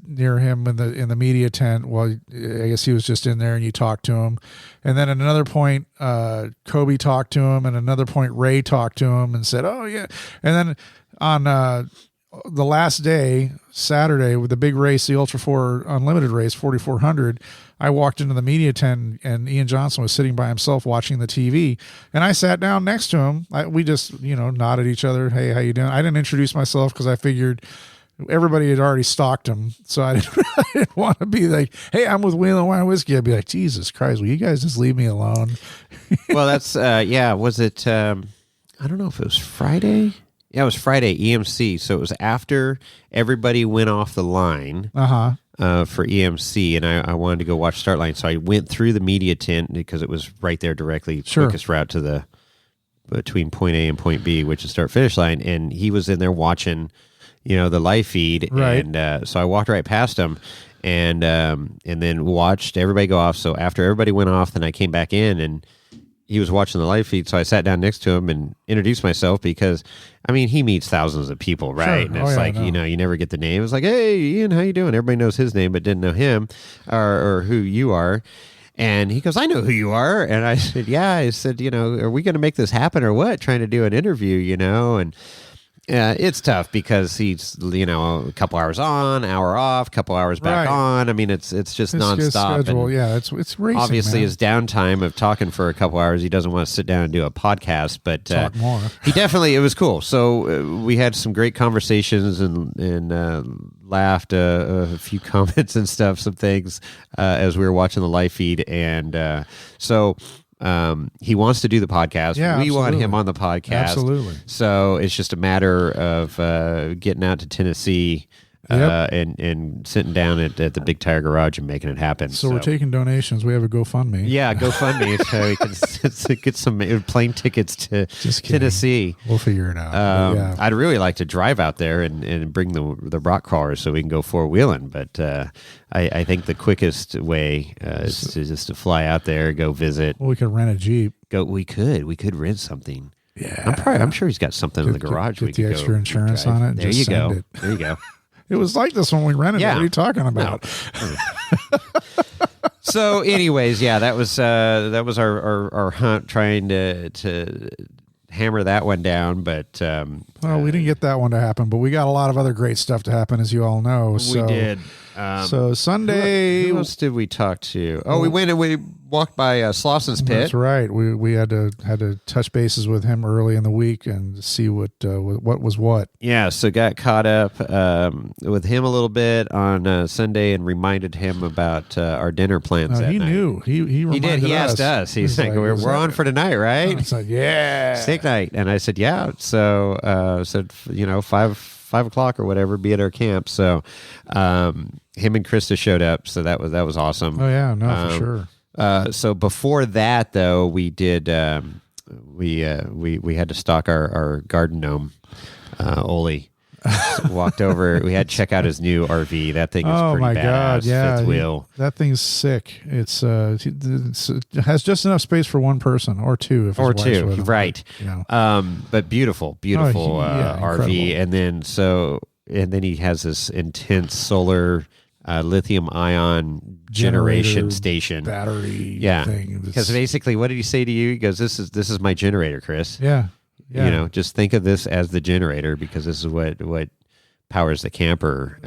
near him in the media tent. Well, I guess he was just in there, and you talked to him. And then at another point, Kobe talked to him, and another point Ray talked to him and said, "Oh yeah." And then on the last day, Saturday, with the big race, the Ultra 4 Unlimited race, 4,400. I walked into the media tent, and Ian Johnson was sitting by himself watching the TV, and I sat down next to him. We just, nodded at each other. Hey, how you doing? I didn't introduce myself because I figured everybody had already stalked him, so I didn't want to be like, hey, I'm with Wheel and Wine Whiskey. I'd be like, Jesus Christ, will you guys just leave me alone? Well, that's, was it, I don't know if it was Friday? Yeah, it was Friday, EMC, so it was after everybody went off the line. For EMC, and I wanted to go watch Start Line, so I went through the media tent because it was right there directly, quickest route to between point A and point B, which is start finish line, and he was in there watching, the live feed, right. And so I walked right past him, and then watched everybody go off. So after everybody went off, then I came back in, and he was watching the live feed, so I sat down next to him and introduced myself because, he meets thousands of people, right? Sure. And it's you never get the name. It's like, hey, Ian, how you doing? Everybody knows his name, but didn't know him or who you are. And he goes, I know who you are. And I said, yeah. I said, are we going to make this happen or what? Trying to do an interview, and it's tough because he's, a couple hours on, hour off, couple hours back on. It's just nonstop. Schedule. Yeah, it's racing. Obviously, man. his downtime of talking for a couple hours, he doesn't want to sit down and do a podcast. But talk more. It was cool. So we had some great conversations and laughed a few comments and stuff, some things as we were watching the live feed, and so. He wants to do the podcast. Yeah, we want him on the podcast. Absolutely. So it's just a matter of getting out to Tennessee and sitting down at the Big Tire Garage and making it happen. So we're taking donations. We have a GoFundMe. Yeah, GoFundMe so we can get some plane tickets to Tennessee. We'll figure it out. I'd really like to drive out there and bring the rock crawlers so we can go four-wheeling, but I think the quickest way is to fly out there, go visit. Well, we could rent a Jeep. We could rent something. Yeah, I'm sure he's got something in the garage. Get the extra insurance on it. There you go. There you go. It was like this when we rented it. What are you talking about? No. So, anyways, that was our hunt, trying to hammer that one down, but we didn't get that one to happen, but we got a lot of other great stuff to happen, as you all know. We did. So Sunday, who else did we talk to? Oh, we went and we walked by Slaussen's pit. That's right. We had to touch bases with him early in the week and see what was what. Yeah, so got caught up with him a little bit on Sunday and reminded him about our dinner plans. That he night. Knew. He did. He asked us. He's like, "We're on for tonight, right?" I said, "Yeah, steak night." And I said, "Yeah." So said 5 o'clock or whatever, be at our camp. So him and Krista showed up, so that was awesome. Oh yeah, no, for sure. So before that, though, we did we had to stock our garden gnome, Oli. So walked over. We had to check out his new RV. That thing is pretty badass. God, yeah, fifth wheel. That thing's sick. It has just enough space for one person or two. If or two, with him, right? But beautiful RV. And then he has this intense solar lithium ion generation station battery. Thing. Because basically, what did he say to you? He goes, "This is my generator, Chris." Yeah. Yeah. Just think of this as the generator because this is what powers the camper.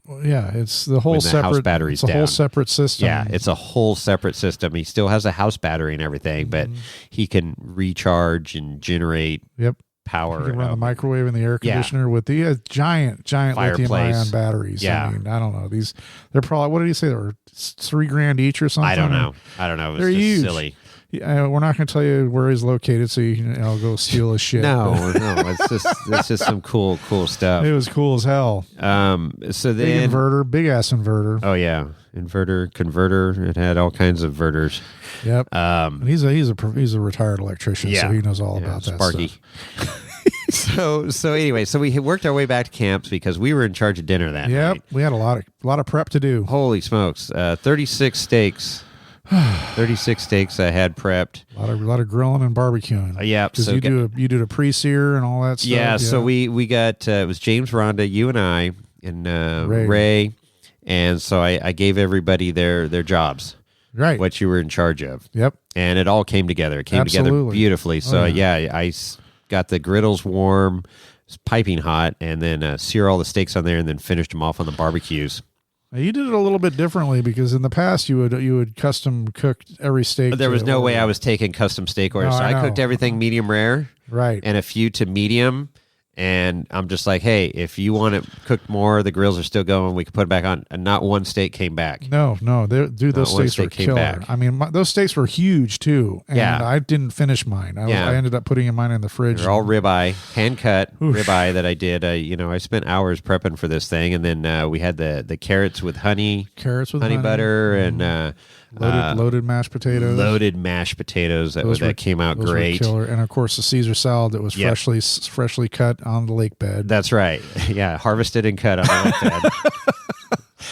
It's the whole separate house battery's down. Whole separate system. Yeah, it's a whole separate system. He still has a house battery and everything, but he can recharge and generate power. You can run the microwave and the air conditioner with the giant Fireplace. lithium-ion batteries. Yeah. I mean, I don't know. They're probably, what did he say? They were $3,000 each or something? I don't know. It was They're just huge. silly. We're not going to tell you where he's located, so you can go steal his shit. No, it's just some cool stuff. It was cool as hell. So then, Big ass inverter. oh yeah, inverter, converter. It had all kinds of inverters. Yep. And he's a retired electrician, so he knows all about that Sparky. stuff. So anyway, so we worked our way back to camps because we were in charge of dinner that Yep. night. We had a lot of prep to do. Holy smokes, 36 steaks. 36 steaks I had prepped. A lot of grilling and barbecuing. Yeah, because so you did a pre-sear and all that stuff. Yeah, so we got it was James, Rhonda, you and I, and Ray, and so I gave everybody their jobs, right, what you were in charge of. Yep, and it all came together. It came together beautifully. So I got the griddles warm, it's piping hot, and then sear all the steaks on there, and then finished them off on the barbecues. Now, you did it a little bit differently because in the past you would custom cook every steak. But there was no way I was taking custom steak orders. No, So I I cooked everything medium rare, right, and a few to medium. And I'm just like, hey, if you want it cooked more, the grills are still going. We can put it back on. And not one steak came back. No, those steaks were killer. Back. I mean, those steaks were huge too. And I didn't finish mine. I ended up putting mine in the fridge. They're all ribeye, hand cut ribeye that I did. I spent hours prepping for this thing, and then we had the carrots with honey butter, and loaded mashed potatoes. Loaded mashed potatoes that came out great. Were killer. And of course the Caesar salad that was freshly cut on the lake bed. That's right. Yeah, harvested and cut on the lake bed.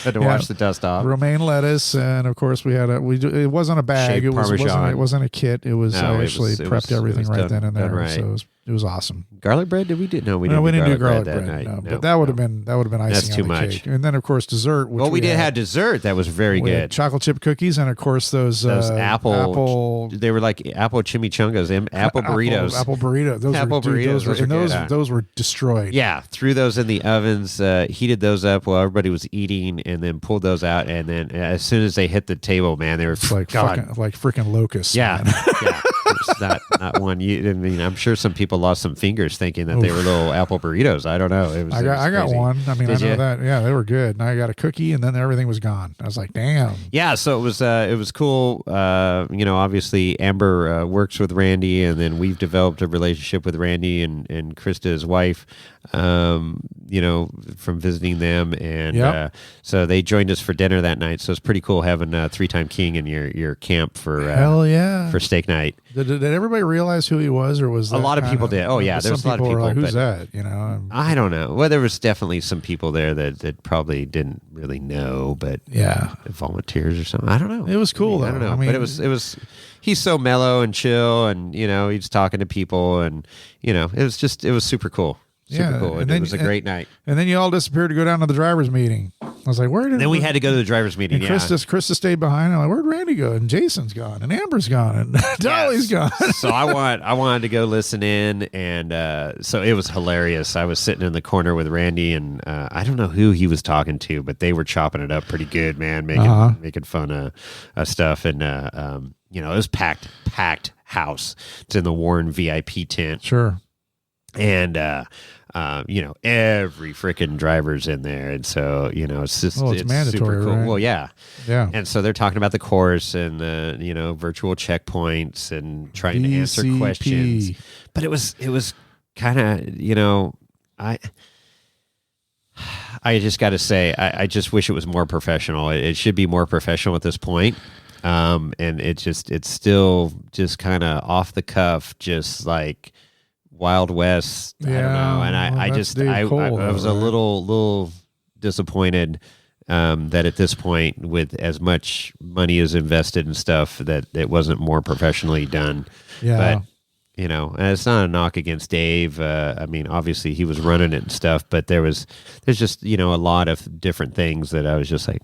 Had to wash the dust off. Romaine lettuce, and of course we had it wasn't a bag. Shaved Parmesan. It wasn't a kit. It was I actually prepped everything right then and there. Right. So it was awesome. Garlic bread? Did we do? No, we didn't do garlic bread that night. No, but that would have been icing That's too on the much. cake. And then of course dessert. Which we did have dessert that was very we good. had chocolate chip cookies, and of course those apple. They were like apple chimichangas, apple burritos. Apple burritos. Those were destroyed. Yeah, threw those in the ovens, heated those up while everybody was eating, and then pulled those out. And then as soon as they hit the table, man, they were like freaking locusts. Yeah, yeah. It's not one. I'm sure some people lost some fingers thinking that they were little apple burritos. I don't know. I got one. I mean, Did I know you? that. Yeah, they were good. And I got a cookie, and then everything was gone. I was like, damn. Yeah, so it was cool. Obviously Amber works with Randy, and then we've developed a relationship with Randy and Krista, his wife. From visiting them, and so they joined us for dinner that night. So it's pretty cool having a 3-time king in your camp for hell yeah for steak night. Did everybody realize who he was, or was a lot of people did? Oh yeah, there was a lot of people. Like, who's that? I don't know. Well, there was definitely some people there that probably didn't really know, but volunteers or something. I don't know. It was cool though. I don't know, but it was. He's so mellow and chill, and he's talking to people, and it was super cool. Super cool. It was a great night. And then you all disappeared to go down to the driver's meeting. I was like, where did Then we had to go to the driver's meeting. And Krista stayed behind. I'm like, where'd Randy go? And Jason's gone. And Amber's gone. And Dolly's gone. So I wanted to go listen in, and so it was hilarious. I was sitting in the corner with Randy, and I don't know who he was talking to, but they were chopping it up pretty good, man, making fun of stuff. And it was packed house. It's in the Warren VIP tent. Sure. And every freaking driver's in there, and so it's just it's mandatory, super cool. right? Well, yeah. And so they're talking about the course and the virtual checkpoints and trying to answer questions. But it was kind of I just got to say I just wish it was more professional. It should be more professional at this point. And it's still just kind of off the cuff, just like Wild West. I don't know. And I was a little disappointed that at this point, with as much money as invested in stuff, that it wasn't more professionally done. Yeah. But and it's not a knock against Dave. I mean, obviously he was running it and stuff, but there's just a lot of different things that I was just like,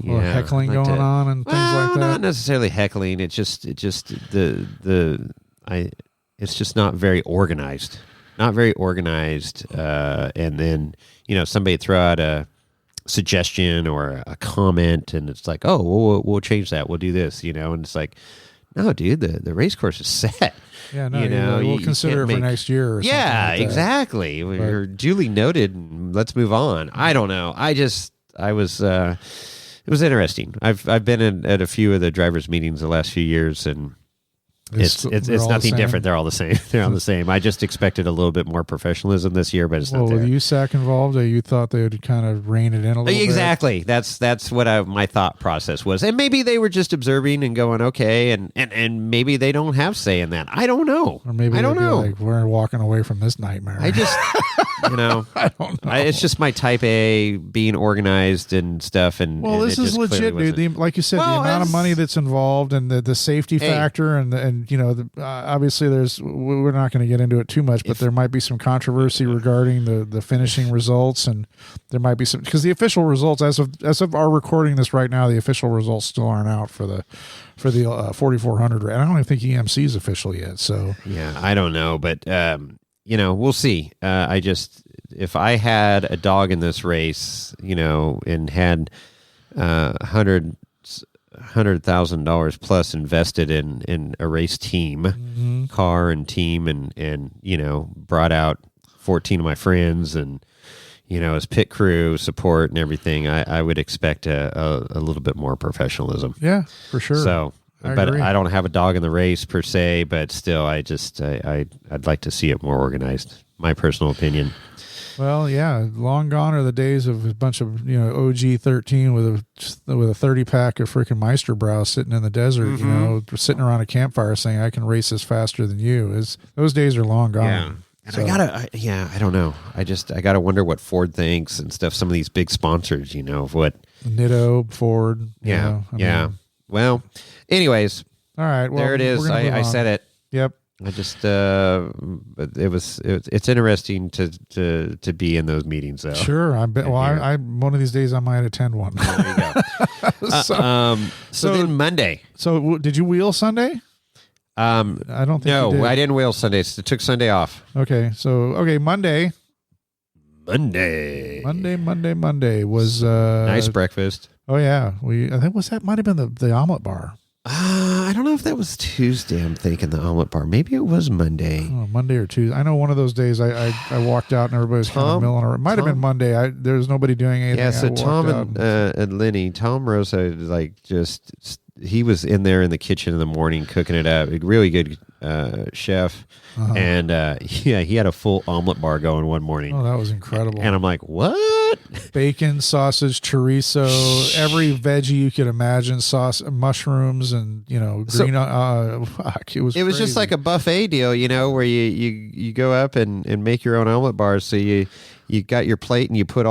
heckling going on and things like that. Not necessarily heckling. It's just it's just not very organized. Not very organized. And then, somebody throw out a suggestion or a comment, and it's like, oh, we'll change that. We'll do this, and it's like, No, dude, the race course is set. Yeah, no, you know, we'll you consider it can't for next year. Or yeah, something like that. exactly. We're duly noted. And let's move on. I don't know. I was. It was interesting. I've been at a few of the drivers' meetings the last few years, and it's nothing different. They're all the same. They're all the same. I just expected a little bit more professionalism this year, but it's not there. With USAC involved, you thought they would kind of rein it in a little bit? Exactly. That's what my thought process was. And maybe they were just observing and going, okay, and maybe they don't have say in that. I don't know. Or maybe I don't know. Like, we're walking away from this nightmare. I just, I don't know. It's just my type A being organized and stuff. And this is legit, dude. Like you said, the amount of money that's involved and the safety factor and obviously we're not going to get into it too much, but there might be some controversy regarding the finishing results, and there might be some, because the official results as of our recording this right now, the official results still aren't out for the 4,400, and I don't even think EMC is official yet. So yeah, I don't know, but we'll see. If I had a dog in this race, and had $100,000 plus invested in a race team, car and team, and brought out 14 of my friends and as pit crew support and everything, I would expect a little bit more professionalism. Yeah, for sure. So, I but agree. I don't have a dog in the race per se, but still, I'd like to see it more organized. My personal opinion. Well, yeah, long gone are the days of a bunch of OG 13 with a 30 pack of freaking Meisterbrow sitting in the desert, sitting around a campfire saying, "I can race this faster than you." Those days are long gone. Yeah. And so, I don't know. I gotta wonder what Ford thinks and stuff. Some of these big sponsors, of what Nitto, Ford. Yeah, Well, anyways, all right. Well, there it is. I said it. Yep. I just, it's interesting to be in those meetings though. Sure, I bet. Well, I one of these days I might attend one. There you go. So then Monday. So did you wheel Sunday? I don't think. No, you did. I didn't wheel Sunday. So I took Sunday off. Okay, so Monday. Monday was nice breakfast. Oh yeah, I think might have been the omelet bar. I don't know if that was Tuesday. I'm thinking the omelet bar. Maybe it was Monday. Oh, Monday or Tuesday. I know one of those days I walked out and everybody was kind of milling around. It might have been Monday. There was nobody doing anything. Yeah, so Tom and Lenny, Tom Rosa, he was in there in the kitchen in the morning cooking it up. A really good chef. Uh-huh. And he had a full omelet bar going one morning. Oh, that was incredible. And I'm like, what? Bacon, sausage, chorizo, every veggie you could imagine, sauce, mushrooms, and green. It was crazy. Just like a buffet deal, where you go up and make your own omelet bars. So you got your plate and you put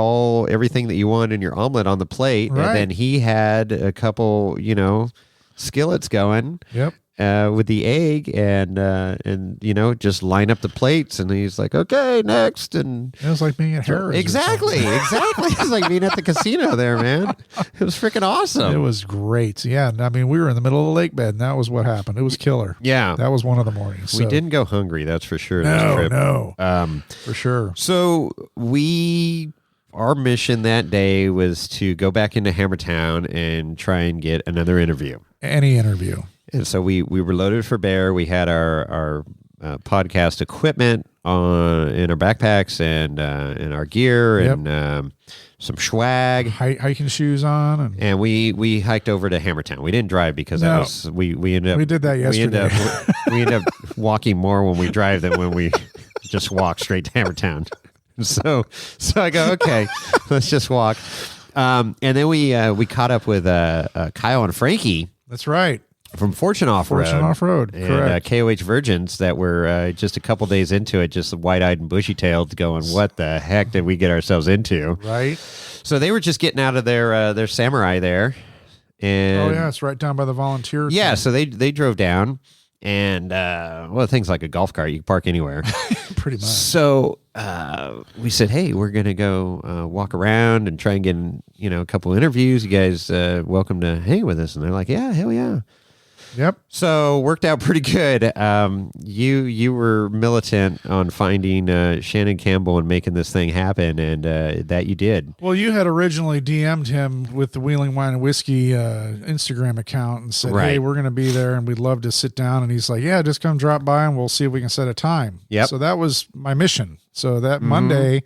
everything that you want in your omelet on the plate, right. And then he had a couple skillets going. Yep. With the egg and just line up the plates, and he's like, okay, next. And it was like being at Harrah's. Exactly. It was like being at the casino there, man. It was freaking awesome. It was great. Yeah. I mean, we were in the middle of the lake bed, and that was what happened. It was killer. Yeah. That was one of the mornings. We didn't go hungry, that's for sure. No. For sure. So our mission that day was to go back into Hammertown and try and get another interview. Any interview. And so we were loaded for bear. We had our podcast equipment in our backpacks and our gear and some swag, hiking shoes on, and we hiked over to Hammertown. We didn't drive because we ended up we did that yesterday. We end up walking more when we drive than when we just walk straight to Hammertown. So I go, okay, let's just walk. And then we caught up with Kyle and Frankie. That's right. From Fortune Off-Road. And correct. KOH Virgins that were just a couple days into it, just wide-eyed and bushy-tailed going, what the heck did we get ourselves into? Right. So they were just getting out of their Samurai there. And it's right down by the volunteer. Yeah, so they drove down. And, things like a golf cart, you can park anywhere. Pretty much. So we said, hey, we're going to go walk around and try and get a couple interviews. You guys welcome to hang with us. And they're like, yeah, hell yeah. Yep. So worked out pretty good. You were militant on finding Shannon Campbell and making this thing happen, and that you did. Well, you had originally DM'd him with the Wheeling Wine and Whiskey Instagram account and said, "Hey, we're going to be there, and we'd love to sit down." And he's like, "Yeah, just come drop by, and we'll see if we can set a time." Yep. So that was my mission. So that Monday,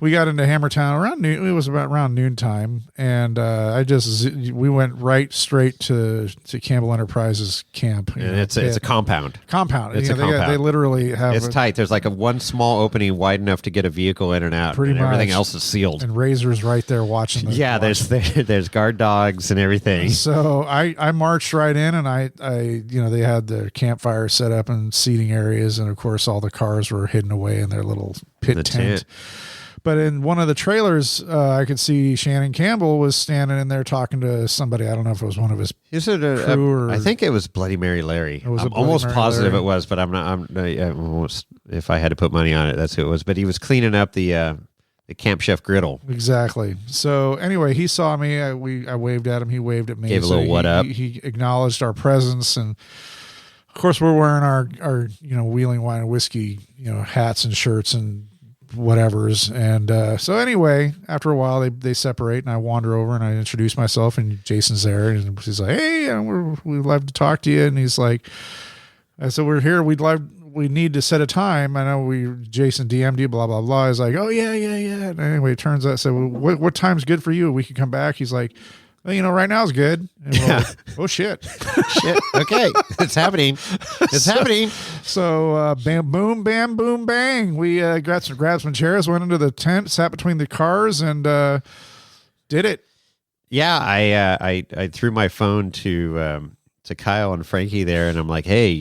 we got into Hammertown around noon. It was about around noontime, and we went right straight to Campbell Enterprises camp. And it's a compound. Compound. It's a compound. They literally have. It's tight. There's like one small opening wide enough to get a vehicle in and out. Pretty and much. Everything else is sealed. And Razor's right there watching. There's guard dogs and everything. So I marched right in, and I they had the campfire set up and seating areas, and of course all the cars were hidden away in their little pit tent. But in one of the trailers, I could see Shannon Campbell was standing in there talking to somebody. I don't know if it was one of his crew or... I think it was Bloody Mary Larry. I'm Bloody almost Mary positive Larry. it was, but I'm not. Almost, if I had to put money on it, that's who it was. But he was cleaning up the Camp Chef griddle. Exactly. So anyway, he saw me. I waved at him. He waved at me. Gave a little what up. He acknowledged our presence, and of course we're wearing our Wheeling Wine and Whiskey hats and shirts and whatever's. And so anyway, after a while they separate, and I wander over and I introduce myself, and Jason's there, and he's like, "Hey, we'd love to talk to you." And he's like, "I said, we're here. We need to set a time. I know Jason DM'd you, blah, blah, blah." He's like, "Oh yeah. And anyway, it turns out, I said, "Well, what time's good for you? We can come back." He's like, "Well, right now is good." And we're like, "Oh shit." Shit. Okay. It's happening. It's happening. So bam, boom, bam, boom, bang. We grabbed some chairs, went into the tent, sat between the cars, and did it. Yeah, I threw my phone to Kyle and Frankie there, and I'm like, "Hey,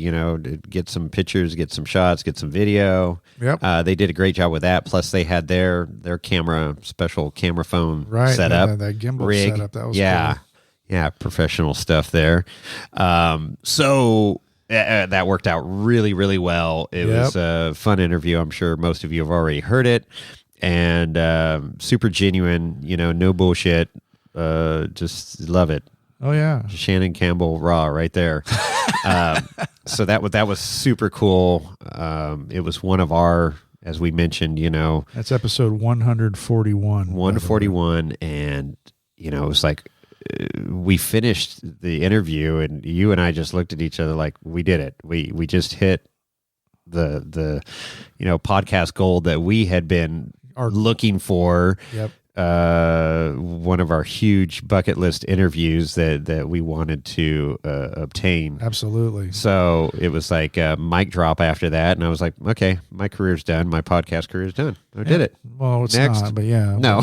get some pictures, get some shots, get some video." Yep. They did a great job with that. Plus, they had their special camera phone set up, that gimbal rig. setup. That was cool. Yeah, professional stuff there. So that worked out really, really well. It was a fun interview. I'm sure most of you have already heard it, and super genuine. No bullshit. Just love it. Oh yeah, Shannon Campbell raw right there. So that was super cool. It was one of our, as we mentioned, that's episode 141. 141, and it was like we finished the interview, and you and I just looked at each other like we did it. We just hit the podcast gold that we had been looking for. Yep. One of our huge bucket list interviews that we wanted to obtain. Absolutely. So it was like a mic drop after that, and I was like, okay, my career's done. My podcast career's done. I did it. Well, it's Next. not, but yeah. No.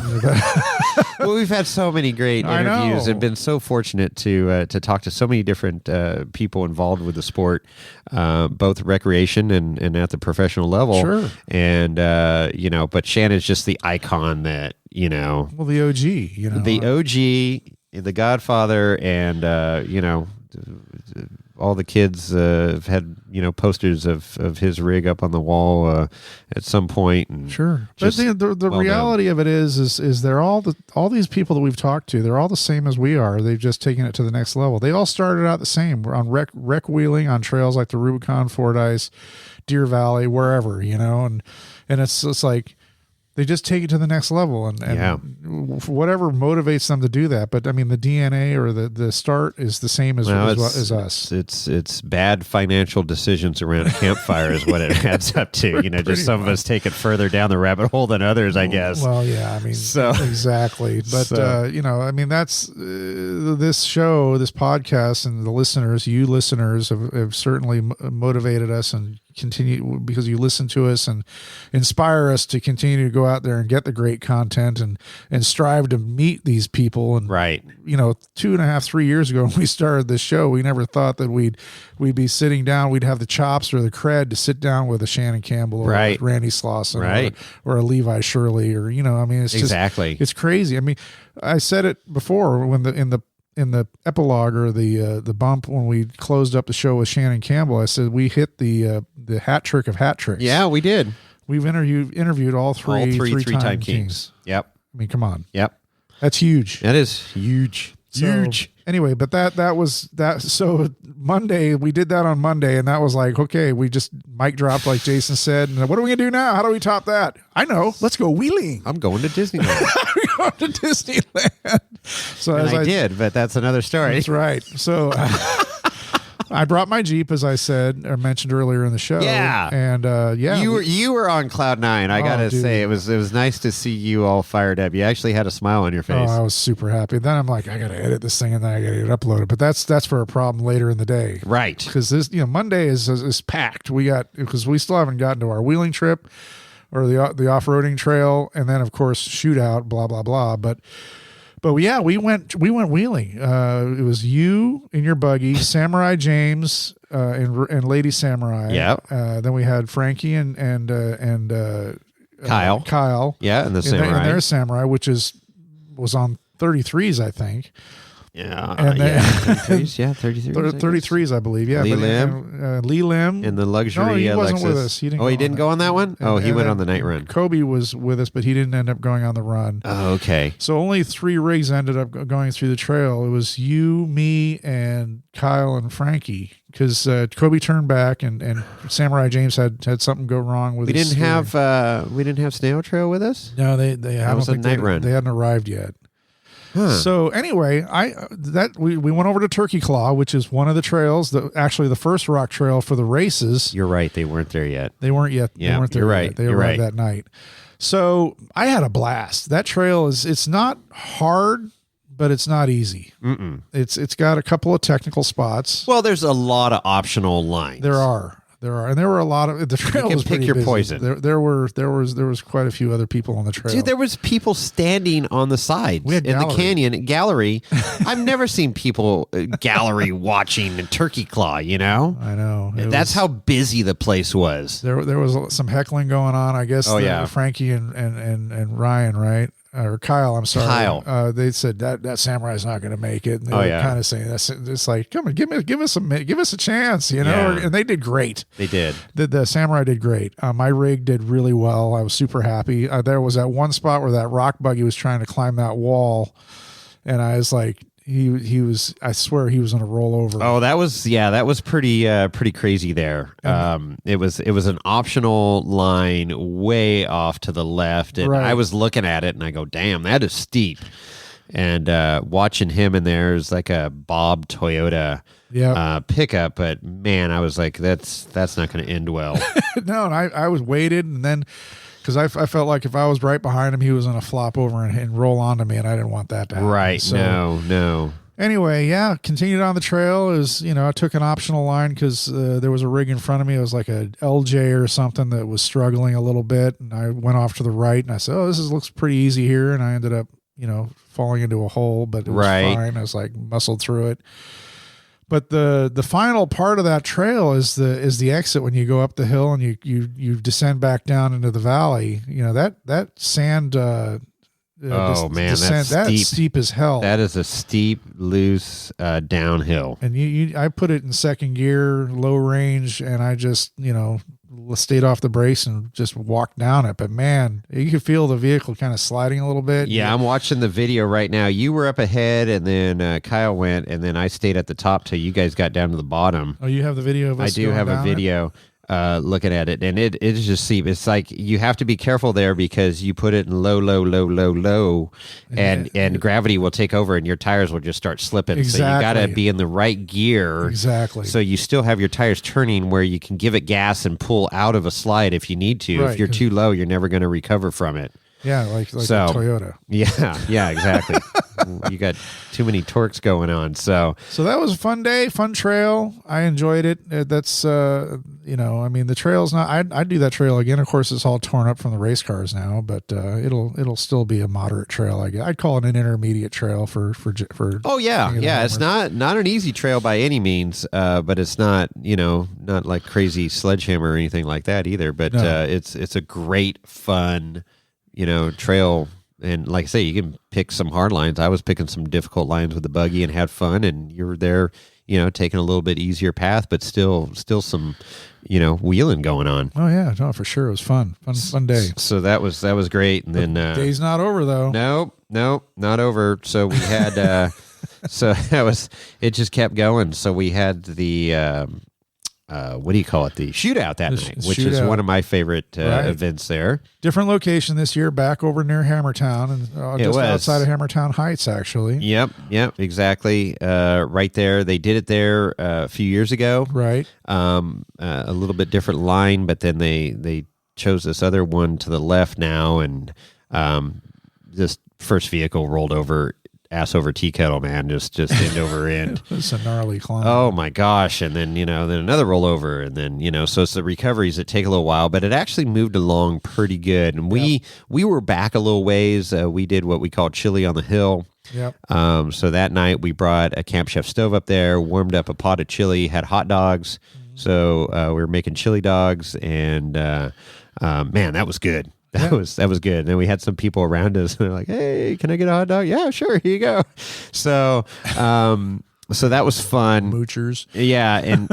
Well, we've had so many great interviews and been so fortunate to talk to so many different people involved with the sport, both recreation and at the professional level. Sure. And, but Shannon's just the icon that, Well, the OG, the OG, the Godfather, and, all the kids have had posters of his rig up on the wall at some point. And sure, but the reality of it is they're all these people that we've talked to. They're all the same as we are. They've just taken it to the next level. They all started out the same. We're on rec wheeling on trails like the Rubicon, Fordyce, Deer Valley, wherever and it's like. They just take it to the next level, and whatever motivates them to do that. But I mean, the DNA or the start is the same as us. It's bad financial decisions around a campfire is what it adds up to. Just some of us take it further down the rabbit hole than others, I guess. Well, yeah, I mean, exactly. But that's this show, this podcast, and the listeners. You listeners have certainly motivated us and continue because you listen to us and inspire us to continue to go out there and get the great content and strive to meet these people. And right, 2.5, 3 years ago when we started this show, we never thought that we'd be sitting down, we'd have the chops or the cred to sit down with a Shannon Campbell or a Randy Slauson or a Levi Shirley or it's exactly just, it's crazy. I mean, I said it before when in the epilogue or the bump when we closed up the show with Shannon Campbell, I said we hit the hat trick of hat tricks. Yeah, we did. We've interviewed all three three-time kings. Yep. I mean, come on. Yep. That's huge. That is huge. So, Huge. Anyway, but that was that. So Monday, we did that on Monday, and that was like, okay, we just mic dropped like Jason said. And what are we gonna do now? How do we top that? I know. Let's go wheeling. I'm going to Disneyland. We're going to Disneyland. So And as I did, but that's another story. That's right. So I brought my Jeep, as I said or mentioned earlier in the show. Yeah. And You were on cloud nine. I gotta dude. say, it was nice to see you all fired up. You actually had a smile on your face. I was super happy. Then I'm like, I gotta edit this thing and then I gotta get it uploaded. But that's for a problem later in the day. Right. Because this, Monday is packed. Because we still haven't gotten to our wheeling trip or the off-roading trail, and then of course shootout, blah blah blah. But yeah, we went wheeling. It was you in your buggy, Samurai James, and Lady Samurai. Yep. Then we had Frankie and Kyle. Kyle. Yeah, and the Samurai. And their Samurai, which was on 33s, I think. Yeah. And then- 33s. Yeah, 33s. 33s, I believe. Yeah. Lee but- Lim. Lee Lim. And the luxury No, he wasn't Lexus. with us. He didn't Oh, he go didn't on go on that one? Oh, he And went then on the night run. Kobe was with us, but he didn't end up going on the run. Oh, okay. So only 3 rigs ended up going through the trail. It was you, me, and Kyle and Frankie, because Kobe turned back and Samurai James had something go wrong with. We his didn't steering. have Snail Trail with us? No, they I was don't a think night they, run. They hadn't arrived yet. Huh. So anyway, we went over to Turkey Claw, which is one of the trails, actually the first rock trail for the races. You're right, they weren't there yet. They weren't yet. Yeah, they weren't there you're yet. right. They You're arrived right. that night. So I had a blast. That trail it's not hard, but it's not easy. Mm-mm. It's got a couple of technical spots. Well, there's a lot of optional lines. There are, and there were a lot of the trail. can was pick pretty your busy. poison. There was quite a few other people on the trail. Dude, there was people standing on the sides We had in the gallery. canyon gallery. I've never seen people gallery watching Turkey Claw, I know. That's how busy the place was. there was some heckling going on. I guess. Oh, yeah. Frankie and Ryan, right? Or Kyle, I'm sorry. Kyle. They said that Samurai's not going to make it. And they Oh, were yeah. kind of saying that's it's like, come on, give us a chance, Yeah. And they did great. They did. The Samurai did great. My rig did really well. I was super happy. There was that one spot where that rock buggy was trying to climb that wall, and I was like, he was. I swear he was going to roll over. Oh, that was pretty crazy there. It was an optional line way off to the left, and Right. I was looking at it and I go, "Damn, that is steep." And watching him in there is like a Bob Toyota pickup, but man, I was like, that's not going to end well. No, and I was weighted, and then because I felt like if I was right behind him, he was going to flop over and roll onto me, and I didn't want that to happen. Right? So, No. Anyway, yeah, continued on the trail. I took an optional line because there was a rig in front of me. It was like a LJ or something that was struggling a little bit, and I went off to the right, and I said, "Oh, looks pretty easy here," and I ended up, falling into a hole, but it was Right. fine. I was like muscled through it. But the final part of that trail is the exit when you go up the hill and you descend back down into the valley. That sand. Oh, man, descent, that's steep as hell. That is a steep, loose downhill. And I put it in second gear, low range, and I just, stayed off the brace and just walked down it. But man, you could feel the vehicle kind of sliding a little bit. Yeah, I'm watching the video right now. You were up ahead, and then Kyle went, and then I stayed at the top till you guys got down to the bottom. Oh, you have the video of us I do going have a down it? video looking at it, and it is just steep. It's like you have to be careful there because you put it in low, and gravity will take over, and your tires will just start slipping. So you got to Exactly. be in the right gear. Exactly. So you still have your tires turning where you can give it gas and pull out of a slide if you need to. Right, If you're 'cause- too low, you're never going to recover from it. Yeah, like So- a Toyota. Yeah, exactly. You got too many torques going on. So So that was a fun day, fun trail. I enjoyed it. That's the trail's not. I'd do that trail again. Of course, it's all torn up from the race cars now, but it'll still be a moderate trail. I guess I'd call it an intermediate trail for. oh yeah, the it's Hammers. not an easy trail by any means, but it's not not like crazy sledgehammer or anything like that either. But No. it's a great fun trail. And like I say, you can pick some hard lines. I was picking some difficult lines with the buggy and had fun. And you were there, taking a little bit easier path, but still some, wheeling going on. Oh yeah, no, for sure, it was fun day. So that was great. And then Day's not over though. nope, not over. So we had So it just kept going. So we had the, what do you call it? The shootout that night, which is one of my favorite events there. Different location this year, back over near Hammertown, and just outside of Hammertown Heights, actually. Yep, exactly. Right there. They did it there a few years ago. Right. A little bit different line, but then they chose this other one to the left now, and this first vehicle rolled over, ass over tea kettle, man, just end over end. It's a gnarly climb. Oh my gosh. And then, then another rollover, and then, so it's the recoveries that take a little while, but it actually moved along pretty good. And we were back a little ways. We did what we called chili on the hill. Yep. So that night we brought a Camp Chef stove up there, warmed up a pot of chili, had hot dogs. So we were making chili dogs, and man, that was good. That was good. And then we had some people around us, and they're like, "Hey, can I get a hot dog?" "Yeah, sure. Here you go." So, so that was fun. Moochers. Yeah, and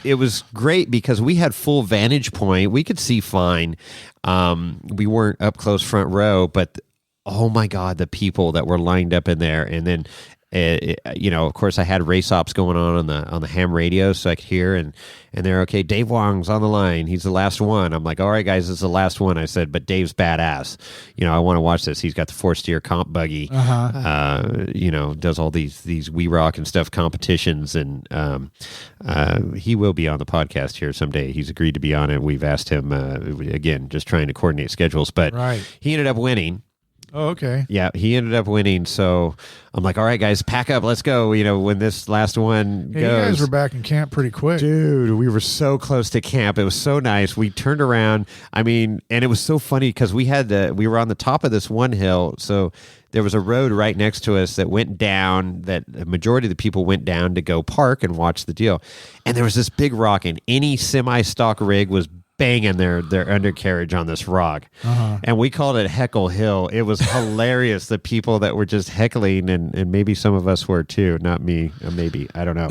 it was great because we had full vantage point. We could see fine. We weren't up close front row, but oh my God, the people that were lined up in there, and then. Of course, I had race ops going on the ham radio, so I could hear, and they're okay. Dave Wong's on the line. He's the last one. I'm like, all right, guys, this is the last one. I said, but Dave's badass. I want to watch this. He's got the 4-steer comp buggy. Does all these We Rock and stuff competitions, and he will be on the podcast here someday. He's agreed to be on it. We've asked him again, just trying to coordinate schedules, but he ended up winning. Oh, okay. Yeah, he ended up winning. So I'm like, all right, guys, pack up. Let's go. When this last one goes. You guys were back in camp pretty quick. Dude, we were so close to camp. It was so nice. We turned around. And it was so funny because we were on the top of this one hill. So there was a road right next to us that went down, that the majority of the people went down to go park and watch the deal. And there was this big rock, and any semi-stock rig was banging their undercarriage on this rock. And we called it Heckle Hill. It was hilarious. The people that were just heckling, and maybe some of us were too, not me, maybe, I don't know,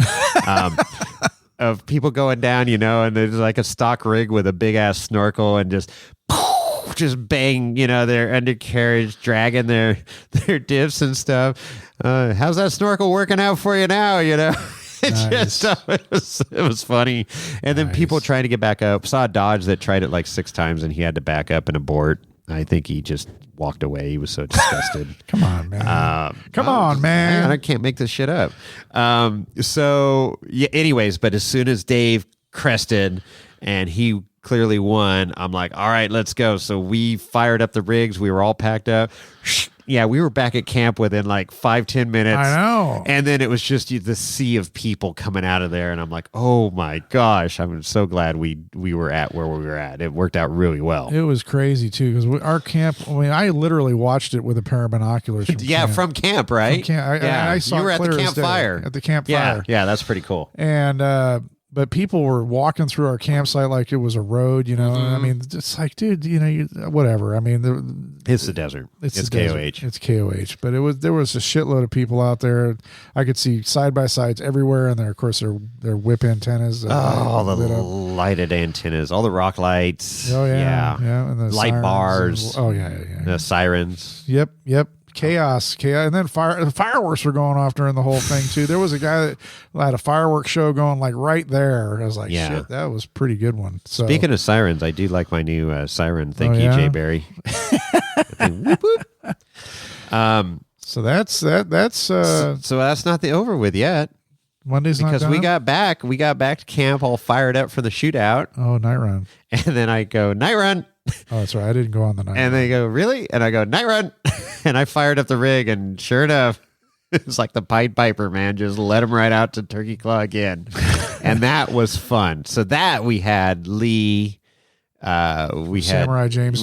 of people going down, and there's like a stock rig with a big ass snorkel, and just bang, their undercarriage, dragging their diffs and stuff. How's that snorkel working out for you now? Nice. It was funny. And then people trying to get back up. Saw a Dodge that tried it like 6 times, and he had to back up and abort. I think he just walked away. He was so disgusted. Come on, man. Come on, man. I can't make this shit up. Anyways, but as soon as Dave crested and he clearly won, I'm like, all right, let's go. So we fired up the rigs. We were all packed up. Yeah, we were back at camp within like 5-10 minutes. I know. And then it was just the sea of people coming out of there. And I'm like, oh my gosh, I'm so glad we were at where we were at. It worked out really well. It was crazy too, because our camp, I literally watched it with a pair of binoculars. From camp, right? From camp. I saw you were at the clear as campfire. day. At the campfire. Yeah, that's pretty cool. And, but people were walking through our campsite like it was a road, it's like, dude, whatever. It's the desert. It's KOH. It's KOH. But there was a shitload of people out there. I could see side by sides everywhere, and of course, their whip antennas. All the lighted antennas, all the rock lights. Oh yeah. And the light bars. Yeah. The sirens. Yep. Chaos, and then fireworks were going off during the whole thing too. There was a guy that had a fireworks show going like right there. I was like, shit, that was a pretty good one. So, speaking of sirens, I do like my new siren. Thank you, Jay Barry. Whoop, whoop. So that's that. So that's not the over with yet. Monday's not done? Because we got back to camp all fired up for the shootout. Oh, night run. And then I go, night run. Oh, that's right. I didn't go on the night. And they go, really? And I go, night run. And I fired up the rig, and sure enough, it's like the Pied Piper, man. Just let him right out to Turkey Claw again. And that was fun. So that we had Lee. Samurai James.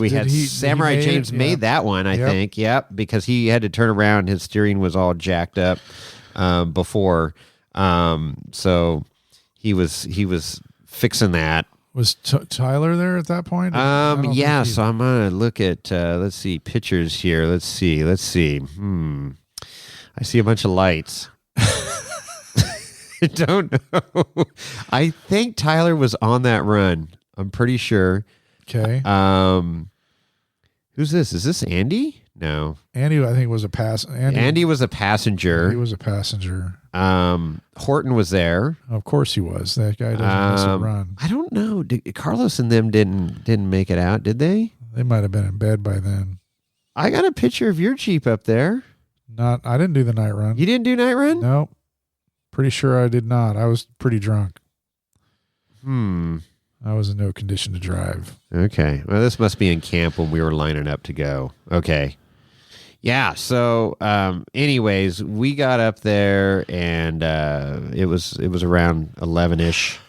Samurai James made that one, I think. Yep. Because he had to turn around. His steering was all jacked up before. So he was fixing that. Was Tyler there at that point? So I'm gonna look at let's see, pictures here. Let's see. I see a bunch of lights. I don't know. I think Tyler was on that run. I'm pretty sure. Okay. Who's this? Is this Andy? No. Andy, I think, was a Andy was a passenger. He was a passenger. Horton was there. Of course he was. That guy doesn't miss a run. I don't know. Carlos and them didn't make it out, did they? They might have been in bed by then. I got a picture of your Jeep up there. I didn't do the night run. You didn't do night run? Nope. Pretty sure I did not. I was pretty drunk. I was in no condition to drive. Okay. Well, this must be in camp when we were lining up to go. Okay. Yeah. So, anyways, we got up there and it was around 11-ish.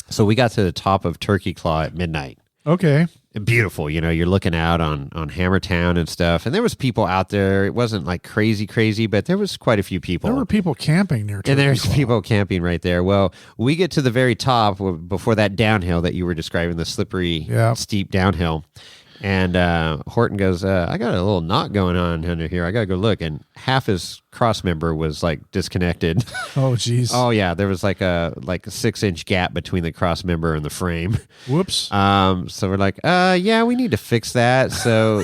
So we got to the top of Turkey Claw at midnight. Okay. Beautiful. You're looking out on Hammertown and stuff. And there was people out there. It wasn't like crazy, but there was quite a few people. There were people camping near Turkey And there's Claw. people camping right there. Well, we get to the very top before that downhill that you were describing, the slippery, steep downhill. And Horton goes, I got a little knot going on under here. I got to go look. And half his cross member was like disconnected. Oh, geez. Oh, yeah. There was like a 6-inch gap between the cross member and the frame. Whoops. So we're like, yeah, we need to fix that. So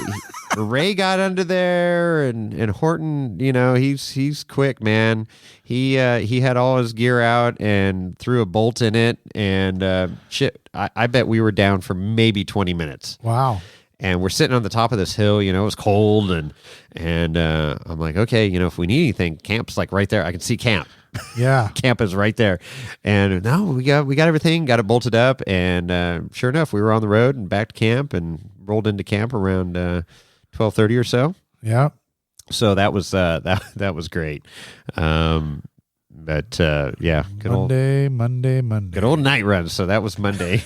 Ray got under there and Horton, he's quick, man. He had all his gear out and threw a bolt in it. And shit, I bet we were down for maybe 20 minutes. Wow. And we're sitting on the top of this hill, it was cold, and I'm like, okay, if we need anything, camp's like right there. I can see camp. Yeah. Camp is right there. And no, we got everything, got it bolted up, and sure enough, we were on the road and back to camp and rolled into camp around 12:30 or so. Yeah. So that was that was great. But yeah, Monday. good old night run. So that was Monday.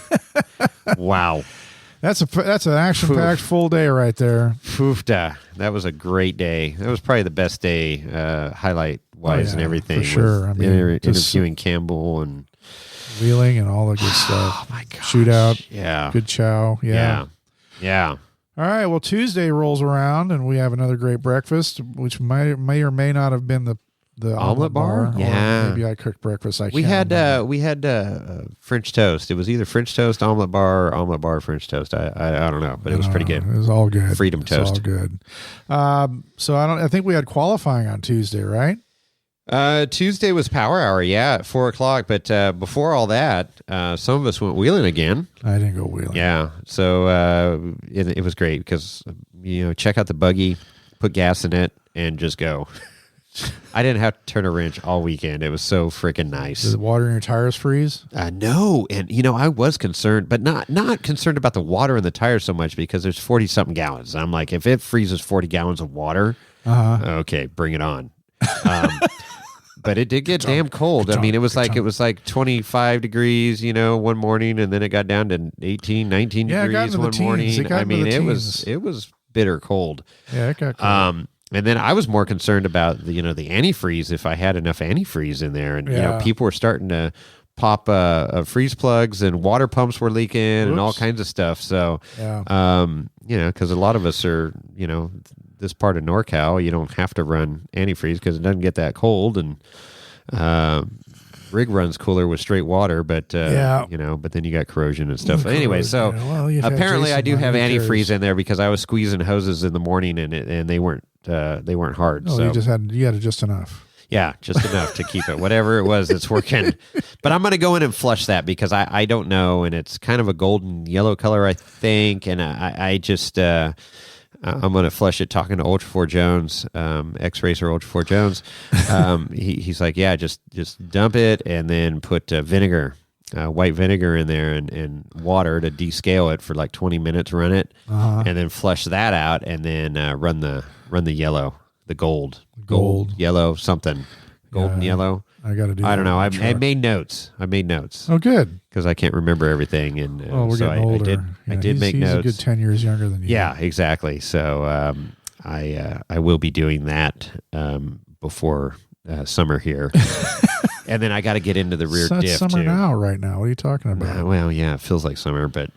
Wow. That's an action-packed full day right there. Foofda. That was a great day. That was probably the best day, highlight-wise and everything. For sure. I mean, interviewing Campbell and wheeling and all the good stuff. Oh, my gosh. Shootout. Yeah. Good chow. Yeah. Yeah. All right. Well, Tuesday rolls around, and we have another great breakfast, which may or may not have been the omelet bar. Yeah. Or maybe I cooked breakfast. We had French toast. It was either French toast omelet bar or omelet bar French toast. I don't know, but it was pretty good. It was all good. Freedom toast. All good. So I think we had qualifying on Tuesday, right? Tuesday was power hour, at 4:00. But before all that, some of us went wheeling again. I didn't go wheeling. Yeah, so it was great because check out the buggy, put gas in it, and just go. I didn't have to turn a wrench all weekend. It was so freaking nice. Did the water in your tires freeze? No, and I was concerned, but not concerned about the water in the tires so much because there's 40-something gallons. I'm like, if it freezes 40 gallons of water, okay, bring it on. But it did get damn cold. I mean, it was like 25 degrees, one morning, and then it got down to 18, 19 degrees one morning. I mean, it was bitter cold. Yeah, it got cold. And then I was more concerned about the antifreeze, if I had enough antifreeze in there. And people were starting to pop freeze plugs, and water pumps were leaking and all kinds of stuff. So, because a lot of us are, this part of NorCal, you don't have to run antifreeze because it doesn't get that cold. And rig runs cooler with straight water, but but then you got corrosion and stuff. Anyway, so apparently I do have antifreeze in there because I was squeezing hoses in the morning and they weren't hard. No, so you had just enough. Yeah, just enough to keep it. Whatever it was, it's working. But I'm going to go in and flush that because I don't know, and it's kind of a golden yellow color, I think, and I just I'm going to flush it. Talking to Ultra 4 Jones, ex-racer Ultra 4 Jones, he's like, yeah, just dump it and then put vinegar, white vinegar in there and water to descale it for like 20 minutes, run it, and then flush that out and then run the yellow, the gold, yellow, something, golden yellow. I got to do. I don't know. I made notes. Oh, good. Because I can't remember everything, and we're so getting older. I did make he's notes. A good 10 years younger than you. Yeah, exactly. So I will be doing that before summer here, and then I got to get into the rear diff. It's summer too. now, right now. What are you talking about? Well, yeah, it feels like summer, but.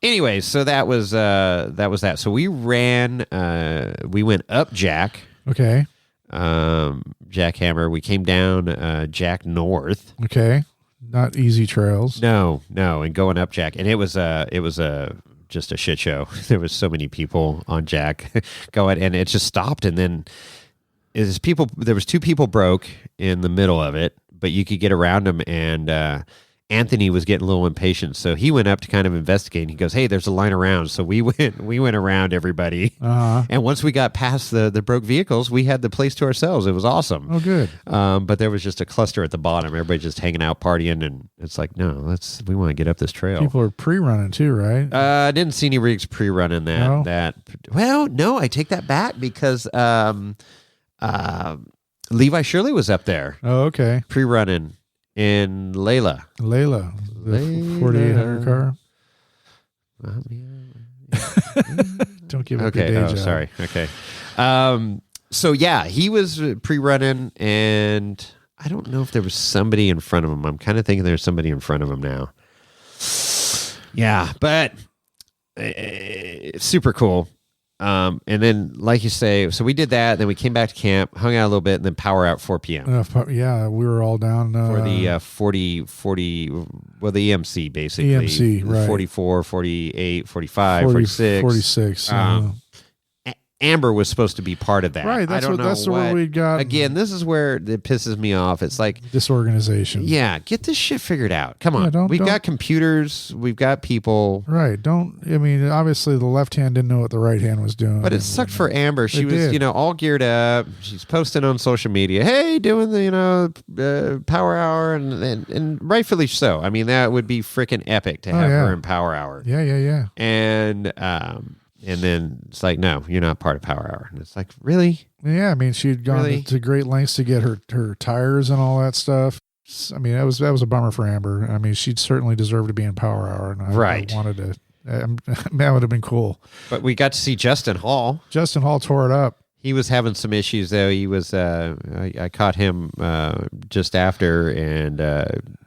Anyways, so that was that. So we ran. We went up Jack. Okay. Jackhammer. We came down Jack North. Okay. Not easy trails. No, and going up Jack, and it was just a shit show. There was so many people on Jack going, and it just stopped. And then there was 2 people broke in the middle of it, but you could get around them. And Anthony was getting a little impatient, so he went up to kind of investigate. And he goes, "Hey, there's a line around." So we went around everybody, and once we got past the broke vehicles, we had the place to ourselves. It was awesome. Oh, good. But there was just a cluster at the bottom. Everybody just hanging out, partying, and it's like, no, we want to get up this trail. People are pre-running too, right? I didn't see any rigs pre-running that. No? Well, no, I take that back because Levi Shirley was up there Oh, okay. pre-running in Layla. Layla, the 4800 car. Don't give up your Okay. day Oh, job. sorry. Okay. So yeah, he was pre-running, and I don't know if there was somebody in front of him. I'm kind of thinking there's somebody in front of him now. Yeah, but super cool. And then, like you say, so we did that. Then we came back to camp, hung out a little bit, and then power out 4 p.m. Yeah, we were all down for the 40, well, the EMC basically. EMC, right. 44, 48, 45, 46. 46. Amber was supposed to be part of that. Right, I don't know that's where we got. Again, this is where it pisses me off. It's like disorganization. Yeah, get this shit figured out. Come on. Yeah, we've got computers. We've got people. Right. Obviously the left hand didn't know what the right hand was doing. But it sucked for Amber. She It was, did. all geared up. She's posting on social media. Hey, doing the, power hour. And rightfully so. I mean, that would be freaking epic to have her in power hour. Yeah. And then it's like, no, you're not part of Power Hour. And it's like, really? Yeah, I mean, she'd gone to great lengths to get her tires and all that stuff. I mean, that was a bummer for Amber. I mean, she'd certainly deserved to be in Power Hour, and I wanted to. That would have been cool. But we got to see Justin Hall. Justin Hall tore it up. He was having some issues though. He was. I caught him just after, and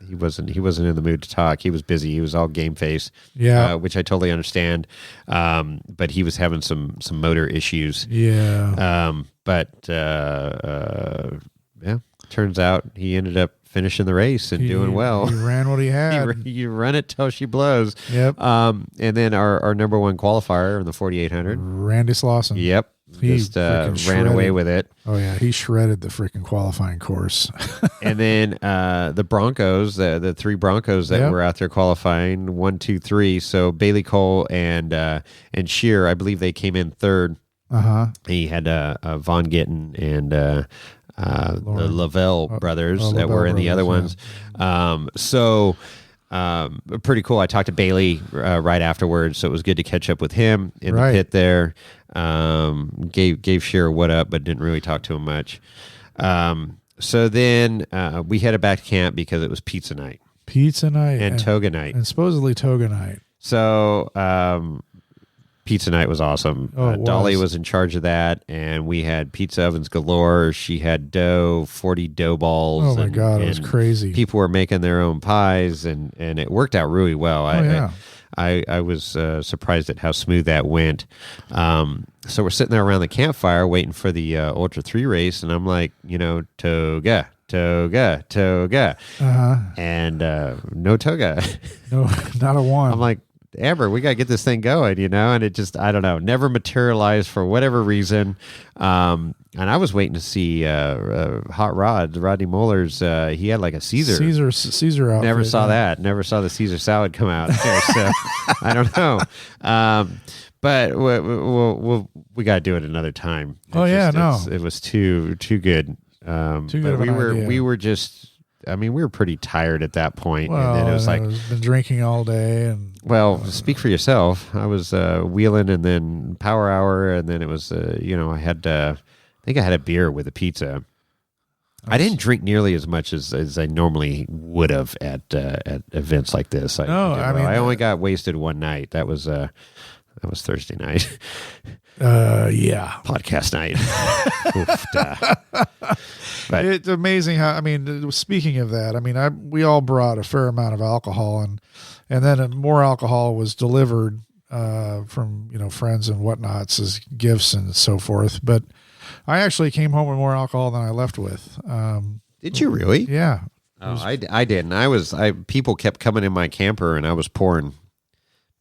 he wasn't in the mood to talk. He was busy. He was all game face. Yeah, which I totally understand. But he was having some motor issues. Yeah. Yeah. Turns out he ended up finishing the race and doing well. He ran what he had. You run it till she blows. Yep. And then our number one qualifier in the 4800, Randy Slauson. Yep. He just ran away with it. Oh yeah, he shredded the freaking qualifying course. And then the Broncos, the 3 Broncos that were out there qualifying 1, 2, 3. So Bailey Cole and Shear, I believe they came in third. He had Von Gittin and the Lavelle brothers that were in the other ones. So pretty cool. I talked to Bailey right afterwards, so it was good to catch up with him in the pit there. Gave Shearer what up, but didn't really talk to him much. So then we headed back to camp because it was pizza night. And toga night. And supposedly toga night. So pizza night was awesome. Dolly was in charge of that, and we had pizza ovens galore. She had 40 dough balls. Oh my God, it was crazy. People were making their own pies, and it worked out really well. I was surprised at how smooth that went. So we're sitting there around the campfire waiting for the Ultra 3 race, and I'm like, toga. And no toga. No, not a one. I'm like, Amber, we got to get this thing going, and it just, I don't know, never materialized for whatever reason. And I was waiting to see Hot Rod, Rodney Muller's, he had like a Caesar outfit. Never saw that. Never saw the Caesar salad come out there, so I don't know. But we got to do it another time. It was too good. Too good. We were just, we were pretty tired at that point. Well, and then it was like, been drinking all day. And speak for yourself. I was wheeling, and then power hour, and then it was, I had, I think I had a beer with a pizza. I didn't drink nearly as much as I normally would have at events like this. I only got wasted one night. That was Thursday night. Podcast night. But it's amazing how, speaking of that, we all brought a fair amount of alcohol, and then more alcohol was delivered from friends and whatnots as gifts and so forth. But I actually came home with more alcohol than I left with. Did you really? Yeah. I didn't. People kept coming in my camper, and I was pouring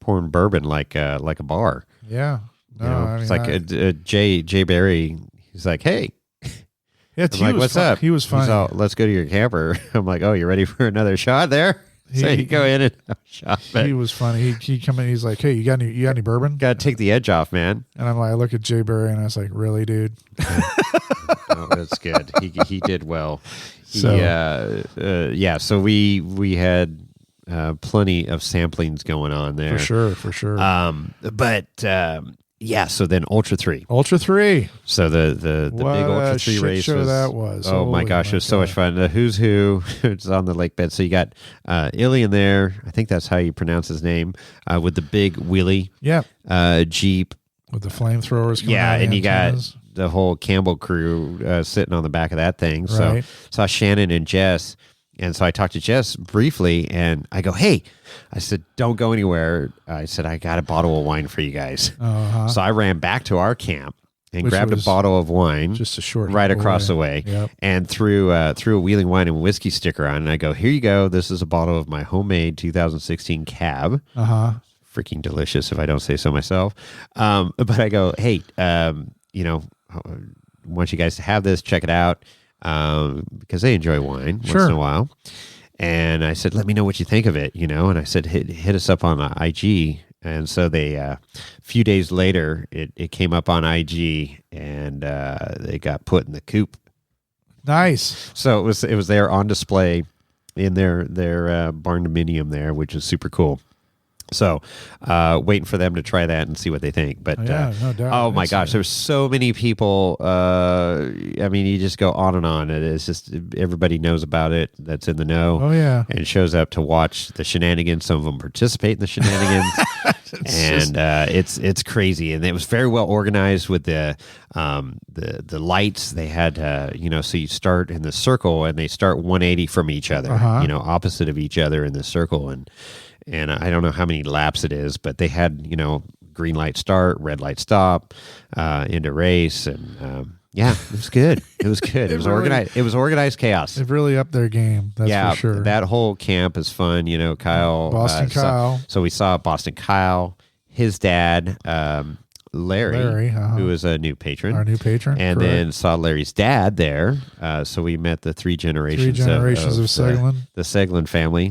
pouring bourbon like a bar. Yeah. No, You know? I mean, It's like Jay Barry. He's like, hey. Yeah, I'm like, what's up? He was funny. He's all, let's go to your camper. I'm like, oh, you ready for another shot there? So you go in and have a shot. He was funny. He come in. He's like, hey, you got any bourbon? Got to take the edge off, man. And I look at Jay Barry and I was like, really, dude? Oh, that's good. He did well. So we had plenty of samplings going on there. For sure. So then Ultra 3. Ultra 3. So the big Ultra 3 race show was, that was. Oh my gosh, it was so much fun. The who's who it's on the lake bed. So you got Illy in there. I think that's how you pronounce his name, with the big wheelie. Yeah. Jeep. With the flamethrowers. Yeah, and you got the whole Campbell crew sitting on the back of that thing. Right. So saw Shannon and Jess. And so I talked to Jess briefly, and I go, hey, I said, don't go anywhere. I said, I got a bottle of wine for you guys. Uh-huh. So I ran back to our camp and Which grabbed a bottle of wine just a short right across the way, yep. and threw a Wheeling Wine and Whiskey sticker on. And I go, here you go. This is a bottle of my homemade 2016 cab. Uh-huh. Freaking delicious, if I don't say so myself. But I go, hey, I want you guys to have this. Check it out. Because they enjoy wine once in a while. And I said, let me know what you think of it, and I said, hit us up on IG. And so they, a few days later, it came up on IG, and they got put in the coop. Nice. So it was there on display in their barn dominium there, which is super cool. So, waiting for them to try that and see what they think. But no doubt. oh my gosh, there's so many people. I mean, you just go on and on. It's just everybody knows about it. That's in the know. Oh yeah, and shows up to watch the shenanigans. Some of them participate in the shenanigans, it's crazy. And it was very well organized with the lights. They had so you start in the circle and they start 180 from each other, opposite of each other in the circle and I don't know how many laps it is, but they had, green light start, red light stop, into race. And, it was good. It was good. It was organized. It was organized chaos. They've really upped their game. That's for sure. That whole camp is fun. Kyle. Boston Kyle. So we saw Boston Kyle, his dad, Larry, who is a new patron. Our new patron. And then saw Larry's dad there. So we met the three generations of Seglin. The Seglin family.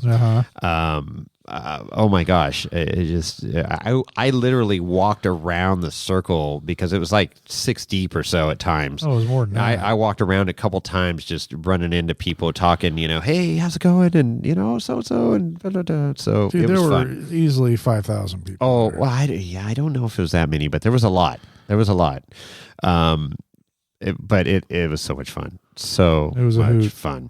Oh my gosh! I literally walked around the circle because it was like 6 deep or so at times. Oh, it was more than that. I walked around a couple times just running into people talking. Hey, how's it going? And so and blah, blah, blah. So dude, it was there were fun. easily 5,000 people. Oh well, I don't know if it was that many, but there was a lot. But it was so much fun. It was much fun.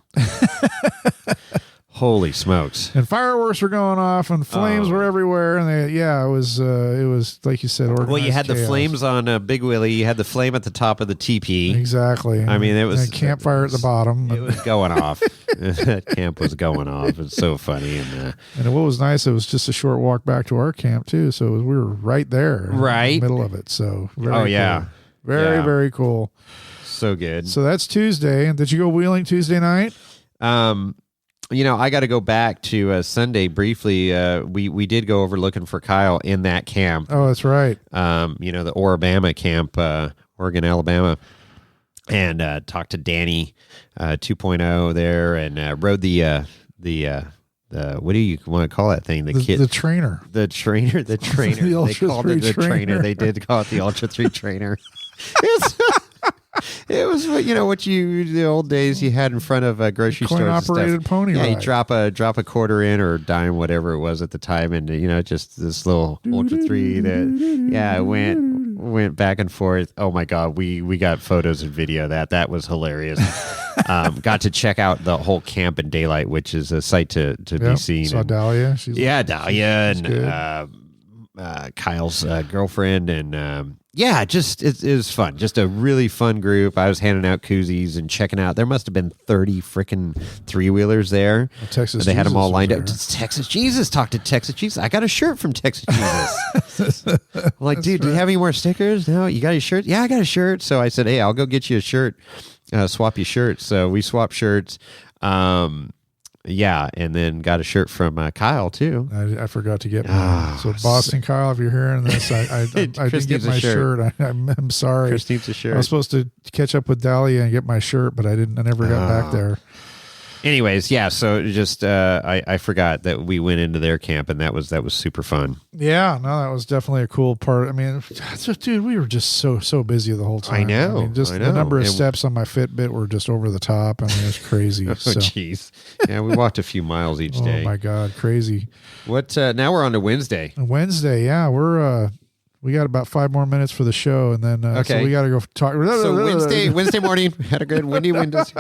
Holy smokes! And fireworks were going off, and flames were everywhere, and it was like you said, organized. Well, you had chaos. the flames on Big Willie. You had the flame at the top of the teepee. Exactly. I mean, it was and a campfire at the bottom. It was going off. That camp was going off. It's so funny. And what was nice, it was just a short walk back to our camp too. So we were right there, in the middle of it. So very cool. Very cool. So good. So that's Tuesday. And did you go wheeling Tuesday night? I got to go back to Sunday briefly. We did go over looking for Kyle in that camp. Oh, that's right. The Orabama camp, Oregon, Alabama, and talked to Danny 2.0 there, and rode the what do you want to call that thing? The trainer. The trainer. They called it the trainer. They did call it the Ultra 3 trainer. It was the old days you had in front of grocery stores. Coin-operated pony ride. Yeah, you drop a quarter in or a dime, whatever it was at the time, and just this little Ultra 3 that went back and forth. Oh my God, we got photos and video of that. That was hilarious. Got to check out the whole camp in daylight, which is a sight to be seen. Saw Dahlia. Dahlia and Kyle's girlfriend, and it was fun. Just a really fun group. I was handing out koozies and checking out. There must have been 30 freaking three-wheelers there. Texas they had them all lined up. Texas Jesus, talk to Texas Jesus. I got a shirt from Texas Jesus. I'm like, dude, do you have any more stickers? No, you got your shirt? Yeah, I got a shirt. So I said, hey, I'll go get you a shirt. Swap you shirts. So we swapped shirts. Yeah, and then got a shirt from Kyle too. I forgot to get mine. So Boston Kyle, if you're hearing this, I didn't get my shirt. I'm sorry. Chris needs a shirt. I was supposed to catch up with Dahlia and get my shirt, but I didn't. I never got back there. Anyways, yeah. So just I forgot that we went into their camp, and that was super fun. Yeah, no, that was definitely a cool part. I mean, dude, we were just so busy the whole time. I know. The number of steps on my Fitbit were just over the top. I mean, it was crazy. Jeez. Yeah, we walked a few miles each day. Oh my God, crazy. What? Now we're on to Wednesday. Wednesday, yeah, we got about 5 more minutes for the show, and then so we got to go talk. So Wednesday morning, had a good windy windows.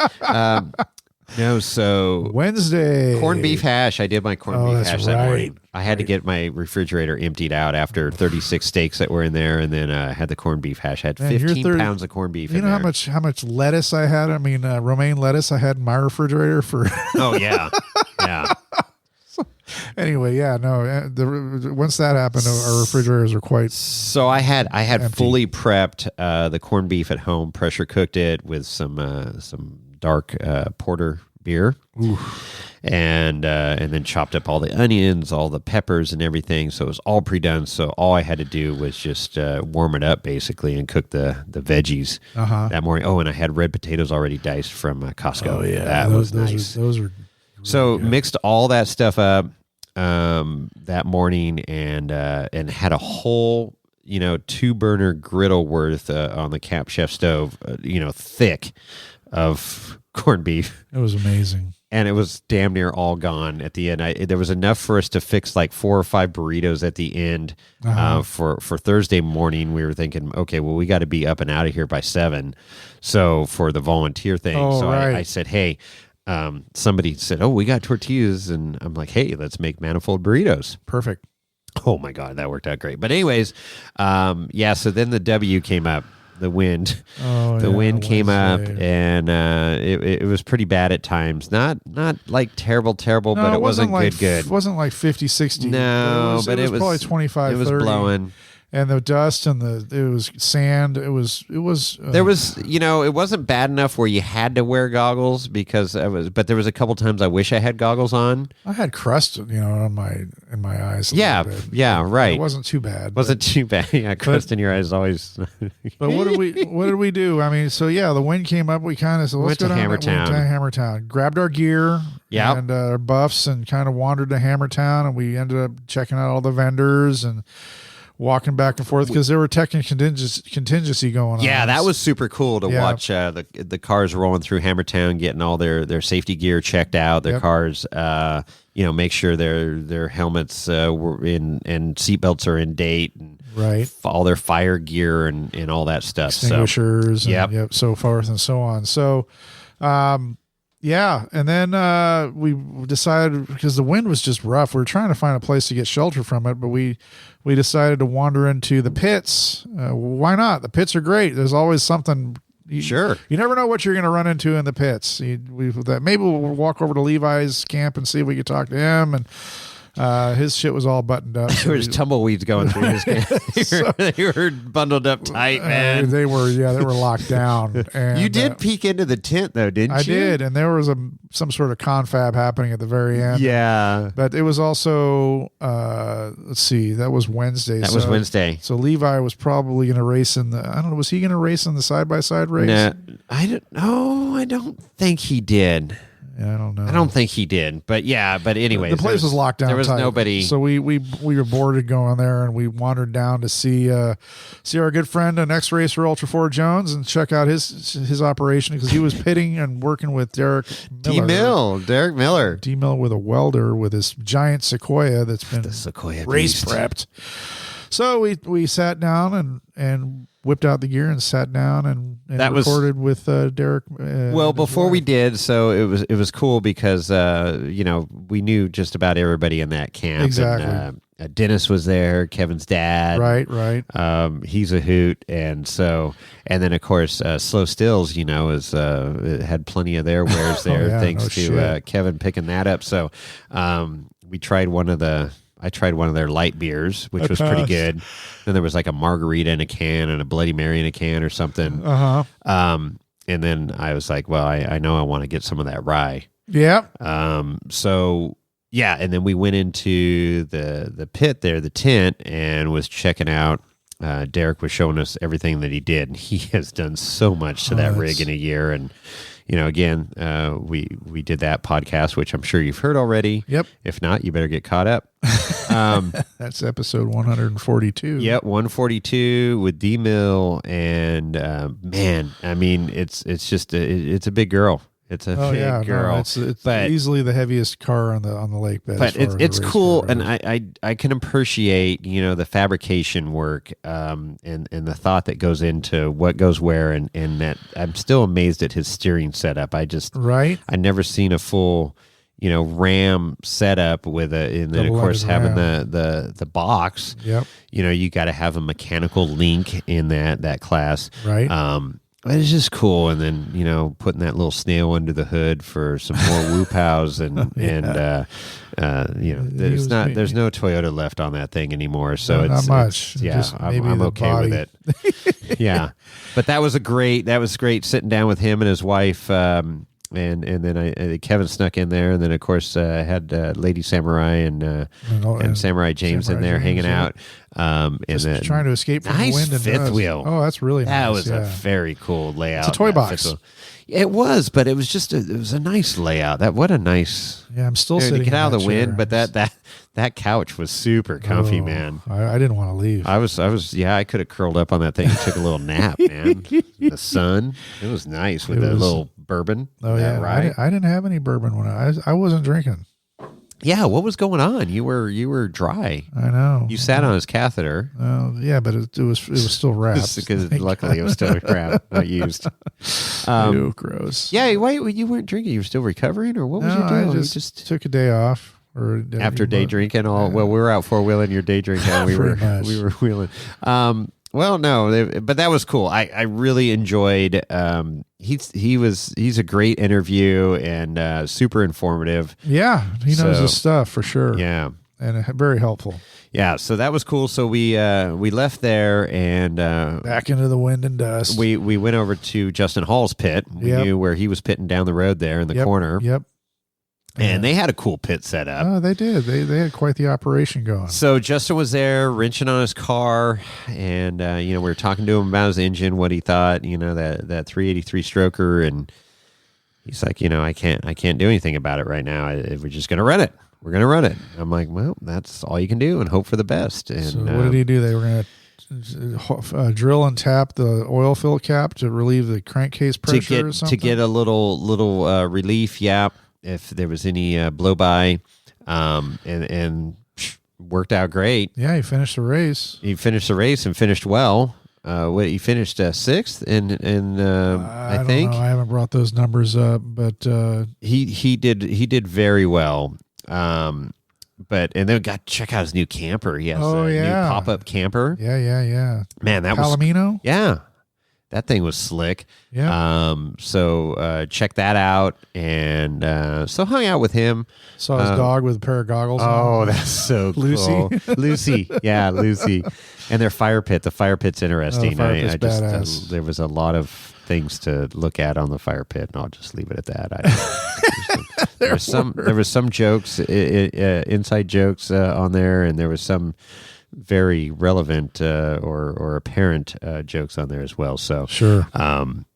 No, so Wednesday corned beef hash. I did my corned beef hash that morning. Right. I had to get my refrigerator emptied out after 36 steaks that were in there, and then had the corned beef hash. I had 15 pounds of corned beef. You know how much lettuce I had? I mean, romaine lettuce I had in my refrigerator for. Oh yeah, yeah. Anyway, yeah, no. Once that happened, our refrigerators were quite. So I had empty. fully prepped the corned beef at home, pressure cooked it with some dark porter beer. Ooh. And then chopped up all the onions, all the peppers and everything. So it was all pre-done. So all I had to do was just warm it up basically and cook the veggies that morning. Oh, and I had red potatoes already diced from Costco. Oh yeah, that was nice. Those were so good. Mixed all that stuff up that morning and had a whole 2-burner griddle worth on the Camp Chef stove, thick of corned beef. It was amazing. And it was damn near all gone at the end. There was enough for us to fix like 4 or 5 burritos at the end. For Thursday morning, we were thinking, okay, well, we got to be up and out of here by 7. So for the volunteer thing, I said, hey, somebody said, oh, we got tortillas. And I'm like, hey, let's make manifold burritos. Perfect. Oh my God, that worked out great. But anyways, so then the W came up. The wind, wind came up, and it was pretty bad at times. Not like terrible, but it wasn't good. It wasn't like 50, 60. No, but it was probably 25, it was 30. Blowing. And the dust and it was sand. It was. There was, it wasn't bad enough where you had to wear goggles but there was a couple times I wish I had goggles on. I had crust, in my eyes. Yeah, right. It wasn't too bad. Wasn't too bad. Yeah, crust in your eyes always. But what did we do? I mean, so yeah, the wind came up. We kind of went to Hammertown, grabbed our gear, and our buffs, and kind of wandered to Hammertown, and we ended up checking out all the vendors and walking back and forth because there were tech and contingency going on. Yeah, that was super cool to watch the cars rolling through Hammertown, getting all their safety gear checked out, their cars, make sure their helmets were in and seatbelts are in date, and all their fire gear and all that stuff. Extinguishers, so forth and so on. So, and then we decided, because the wind was just rough, we were trying to find a place to get shelter from it, but we decided to wander into the pits. Why not? The pits are great. There's always something. Sure. You never know what you're going to run into in the pits. Maybe we'll walk over to Levi's camp and see if we could talk to him. And his shit was all buttoned up. There was tumbleweeds going through his camp. They were bundled up tight, man. They were locked down. And, you did peek into the tent, though, didn't you? I did, and there was some sort of confab happening at the very end. Yeah. But it was also, let's see, that was Wednesday. That was Wednesday. So Levi was probably going to race in I don't know, was he going to race in the side-by-side race? No, I don't think he did. Yeah, I don't know. I don't think he did, but anyway, the place was locked down. There was tight. nobody. So we were boarded going there, and we wandered down to see our good friend and ex-racer Ultra 4 Jones and check out his operation, because he was pitting and working with Derek Miller. Derek Miller. D Mill with a welder with his giant Sequoia that's been race prepped. So we sat down and whipped out the gear and sat down and recorded with Derek. Before we did, so it was cool because we knew just about everybody in that camp. Exactly. And, Dennis was there, Kevin's dad. Right. He's a hoot, and then of course Slow Stills, had plenty of their wares there, thanks to Kevin picking that up. So we tried I tried one of their light beers, which was pretty good. Then there was like a margarita in a can and a Bloody Mary in a can or something. Uh-huh. And then I was like, well, I know I want to get some of that rye. Yeah. So yeah, and then we went into the pit there, the tent, and was checking out. Derek was showing us everything that he did, and he has done so much to that rig in a year. And again, we did that podcast, which I'm sure you've heard already. Yep. If not, you better get caught up. That's episode 142. Yep, 142 with D Mill, and man, I mean, it's just it's a big girl. It's a big girl. No, it's easily the heaviest car on the lake bed. But it's cool, and I can appreciate the fabrication work and the thought that goes into what goes where, and that I'm still amazed at his steering setup. I never seen a full ram setup with and then of course having the box. Yep. You got to have a mechanical link in that class. Right. It's just cool, and then putting that little snail under the hood for some more whoop house, and there's no Toyota left on that thing anymore, so it's not much. I'm okay body. with it. Yeah, but that was great sitting down with him and his wife. And then Kevin snuck in there, and then of course had Lady Samurai and Samurai James in there hanging out. And then trying to escape from the wind and fifth wheel. Oh, that's really nice. That was a very cool layout. It's a toy box. It was, but it was just it was a nice layout. What a nice. Yeah, I'm still sitting to get out of the chair. wind, but that couch was super comfy, man. I didn't want to leave. I could have curled up on that thing and took a little nap, man. The sun, it was nice with the little bourbon. Oh yeah, right? I didn't have any bourbon when I wasn't drinking. Yeah, what was going on? You were dry. I know. You sat on his catheter. Yeah, but it was still wrapped. Because luckily it was still wrapped, not used. Ew, gross. Yeah, why you weren't drinking? You were still recovering, or what was you doing? I just took a day off. After day drinking, well, we were out 4-wheeling, you're day drinking, we were wheeling. Well, no, but that was cool. I really enjoyed. He's a great interview and super informative. Yeah, he knows his stuff for sure. Yeah, and very helpful. Yeah, so that was cool. So we left there and back into the wind and dust. We went over to Justin Hall's pit. We knew where he was pitting down the road there in the corner. Yep. And they had a cool pit set up. Oh, they did. They had quite the operation going. So Justin was there wrenching on his car, and we were talking to him about his engine, what he thought, that 383 stroker, and he's like, I can't do anything about it right now. We're just going to run it. We're going to run it. I'm like, well, that's all you can do and hope for the best. And so what did he do? They were going to drill and tap the oil fill cap to relieve the crankcase pressure or something? To get a little relief, yeah. If there was any blow by, and worked out great. Yeah, he finished the race. He finished the race and finished well. He finished sixth, and I think don't know. I haven't brought those numbers up, but he did very well. But then check out his new camper. He has a new pop-up camper. Yeah. Man, that Palomino? was yeah. That thing was slick. Yeah. So check that out, and so hung out with him. Saw his dog with a pair of goggles. Oh, that's so cool. Lucy. Yeah, Lucy. And their fire pit. The fire pit's interesting. The fire pit's badass. There was a lot of things to look at on the fire pit, and I'll just leave it at that. There was some jokes, inside jokes on there, and there was some very relevant or apparent jokes on there as well. So sure,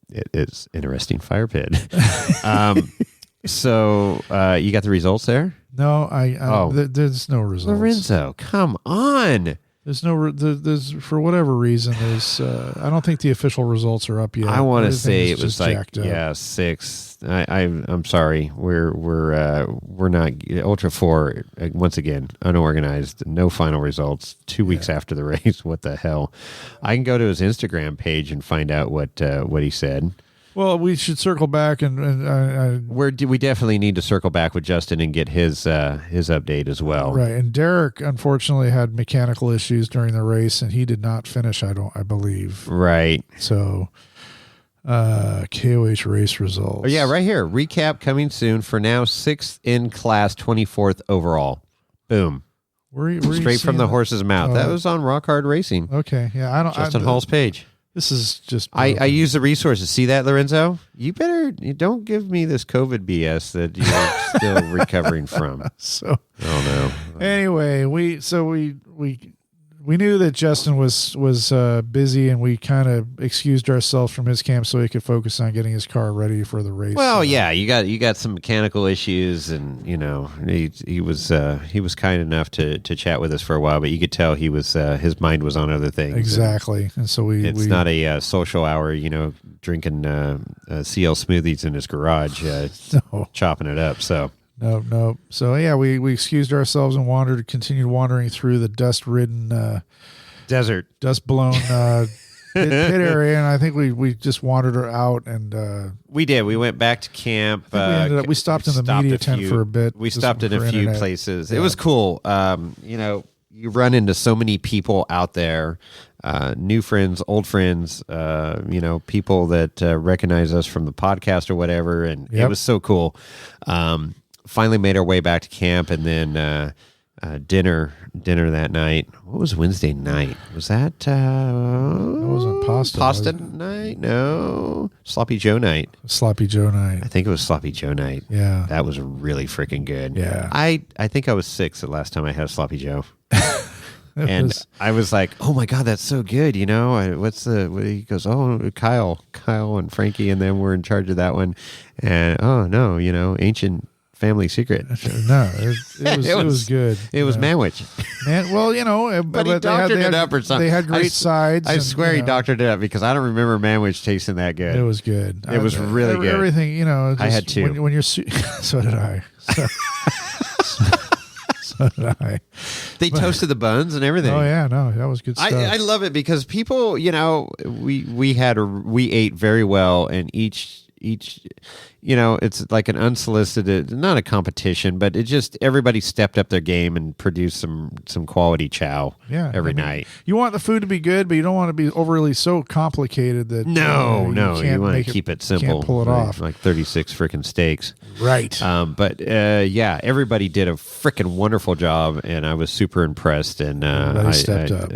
it is interesting fire pit. So you got the results there? No, there's no results. Lorenzo, come on. There's for whatever reason there's I don't think the official results are up yet. I want to say it was like 6. I'm sorry. We're not Ultra 4 once again unorganized. No final results. 2 weeks after the race. What the hell? I can go to his Instagram page and find out what he said. Well, we should circle back and we definitely need to circle back with Justin and get his update as well. Right, and Derek unfortunately had mechanical issues during the race, and he did not finish. I believe. Right. So, KOH race results. Oh, yeah, right here. Recap coming soon. For now, 6th in class, 24th overall. Boom. Where straight from the horse's mouth. That was on Rock Hard Racing. Okay, yeah, Justin Hall's page. This is just. I use the resources. See that, Lorenzo? You don't give me this COVID BS that you're still recovering from. So. Oh no. Anyway, we knew that Justin was busy, and we kind of excused ourselves from his camp so he could focus on getting his car ready for the race. Well, yeah, you got some mechanical issues, and he was kind enough to chat with us for a while, but you could tell he was his mind was on other things. Exactly, and so it's not a social hour, drinking CL smoothies in his garage, chopping it up. So. No. So yeah, we excused ourselves and continued wandering through the dust-ridden, dust-blown pit area, and I think we just wandered out, and we did. We went back to camp. We stopped in the media tent for a bit. We stopped in a few places. Yeah. It was cool. You run into so many people out there. New friends, old friends, people that recognize us from the podcast or whatever, and It was so cool. Finally made our way back to camp, and then dinner that night. What was Wednesday night? Was that? That wasn't pasta night? No, Sloppy Joe night. Sloppy Joe night. I think it was Sloppy Joe night. Yeah, that was really freaking good. Yeah, I think I was 6 the last time I had a Sloppy Joe. I was like, oh my God, that's so good. He goes, oh, Kyle and Frankie, and then we're in charge of that one. And oh no, ancient family secret. No, it was good. It was manwich. But he doctored it up or something. They had great sides. I swear he doctored it up because I don't remember manwich tasting that good. It was good. It was really good. Everything, I had 2. When you're so did I. So did I. They toasted the buns and everything. Oh yeah, no, that was good stuff. I love it because people, we ate very well, and each it's like an unsolicited, not a competition, but it just everybody stepped up their game and produced some quality chow every night. You want the food to be good, but you don't want to be overly so complicated that you want to keep it simple. You can't pull it off. Like 36 freaking steaks. Right. But everybody did a freaking wonderful job, and I was super impressed, and everybody stepped up.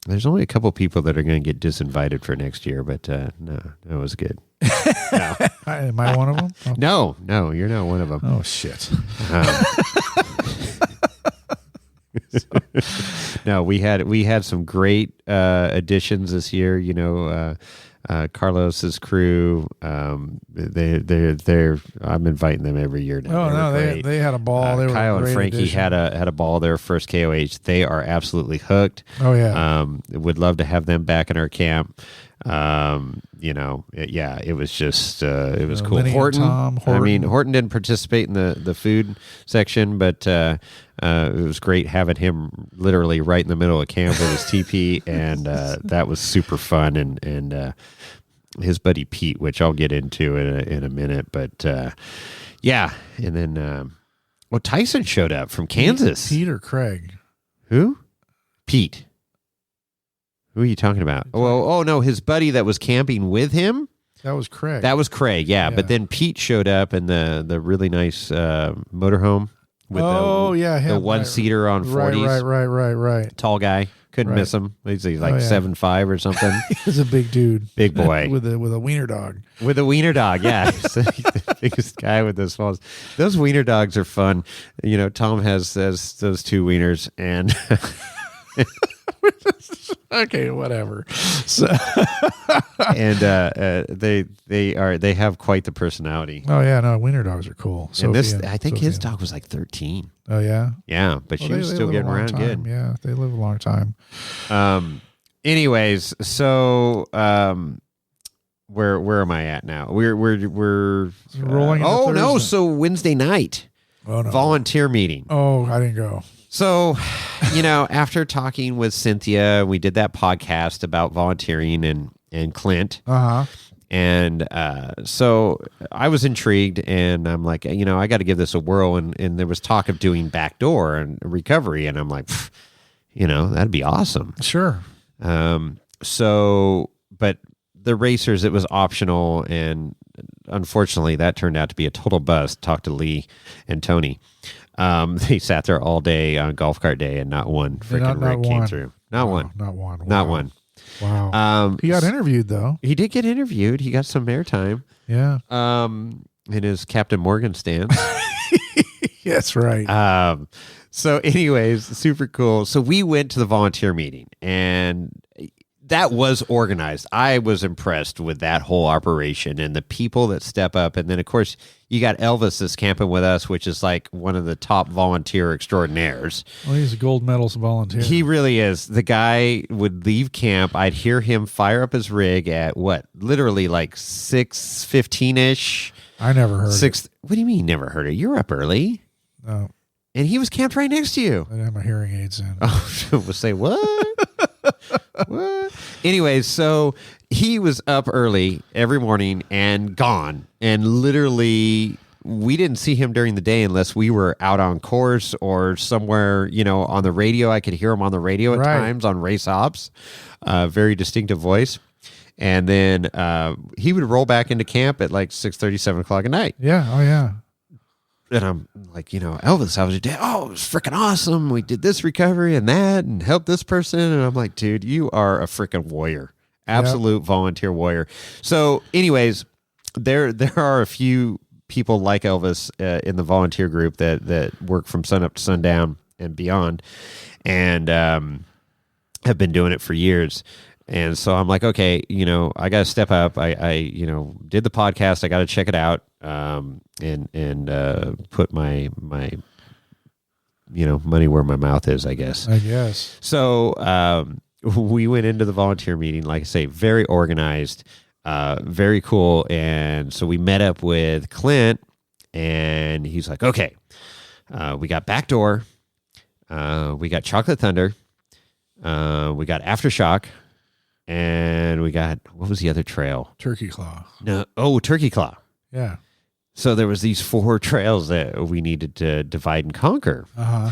There's only a couple people that are going to get disinvited for next year, but no, that was good. No. Am I one of them? Okay. No, you're not one of them. Oh, shit. No, we had some great additions this year. Carlos's crew. They're I'm inviting them every year now. Oh no, they had a ball. They Kyle were a and Frankie addition. had a ball their first KOH. They are absolutely hooked. Oh yeah. Would love to have them back in our camp. It was just it was cool. Horton didn't participate in the food section, but it was great having him literally right in the middle of camp with his teepee, and that was super fun. And his buddy Pete, which I'll get into in a minute, but and then Tyson showed up from Kansas. Pete or Craig? Who? Pete. Who are you talking about? Oh no, his buddy that was camping with him. That was Craig. Yeah. But then Pete showed up in the really nice motorhome with the one-seater on 40s. Right. Tall guy. Couldn't miss him. He's like 7'5" or something. He's a big dude. Big boy. with a wiener dog. With a wiener dog, yeah. He's the biggest guy with the smallest. Those wiener dogs are fun. Tom has those 2 wieners, and... Okay, whatever. So and they have quite the personality. Oh yeah, no, wiener dogs are cool. And I think his dog was like 13. Oh yeah, yeah, but she was still getting around good. Yeah, they live a long time. Anyways, so where am I at now? We're rolling. Oh no! So Wednesday night, volunteer meeting. Oh, I didn't go. So, after talking with Cynthia, we did that podcast about volunteering and Clint. Uh-huh. And so I was intrigued, and I'm like, I got to give this a whirl. And there was talk of doing backdoor and recovery, and I'm like, that'd be awesome. Sure. But the racers, it was optional, and unfortunately, that turned out to be a total bust. Talked to Lee and Tony. They sat there all day on golf cart day, and not one freaking rig came through. Not one. Not one. Wow. Not one. Wow. He got interviewed though. He did get interviewed. He got some airtime. Yeah. In his Captain Morgan stance. That's right. So anyways, super cool. So we went to the volunteer meeting, and that was organized. I was impressed with that whole operation and the people that step up. And then, of course, you got Elvis that's camping with us, which is like one of the top volunteer extraordinaires. Well, he's a gold medal volunteer. He really is. The guy would leave camp. I'd hear him fire up his rig at literally like 6:15-ish. I never heard it. What do you mean never heard it? You're up early. No. And he was camped right next to you. I have my hearing aids in. Oh, we'll say what? What? Anyways, so he was up early every morning and gone. And literally, we didn't see him during the day unless we were out on course or somewhere, on the radio. I could hear him on the radio at times on race ops. Very distinctive voice. And then he would roll back into camp at like 6:30, 7 o'clock at night. Yeah. Oh, yeah. And I'm like, Elvis, how was your day? Oh, it was freaking awesome. We did this recovery and that and helped this person. And I'm like, dude, you are a freaking warrior. Absolute volunteer warrior. So anyways, there are a few people like Elvis in the volunteer group that work from sun up to sundown and beyond, and have been doing it for years. And so I'm like, okay, I got to step up. I did the podcast. I got to check it out. And put my money where my mouth is, I guess. So we went into the volunteer meeting, like I say, very organized, very cool. And so we met up with Clint, and he's like, okay, we got Backdoor, we got Chocolate Thunder, we got Aftershock, and we got, what was the other trail? Turkey Claw. No, Turkey Claw. Yeah. So there was these 4 trails that we needed to divide and conquer. Uh-huh.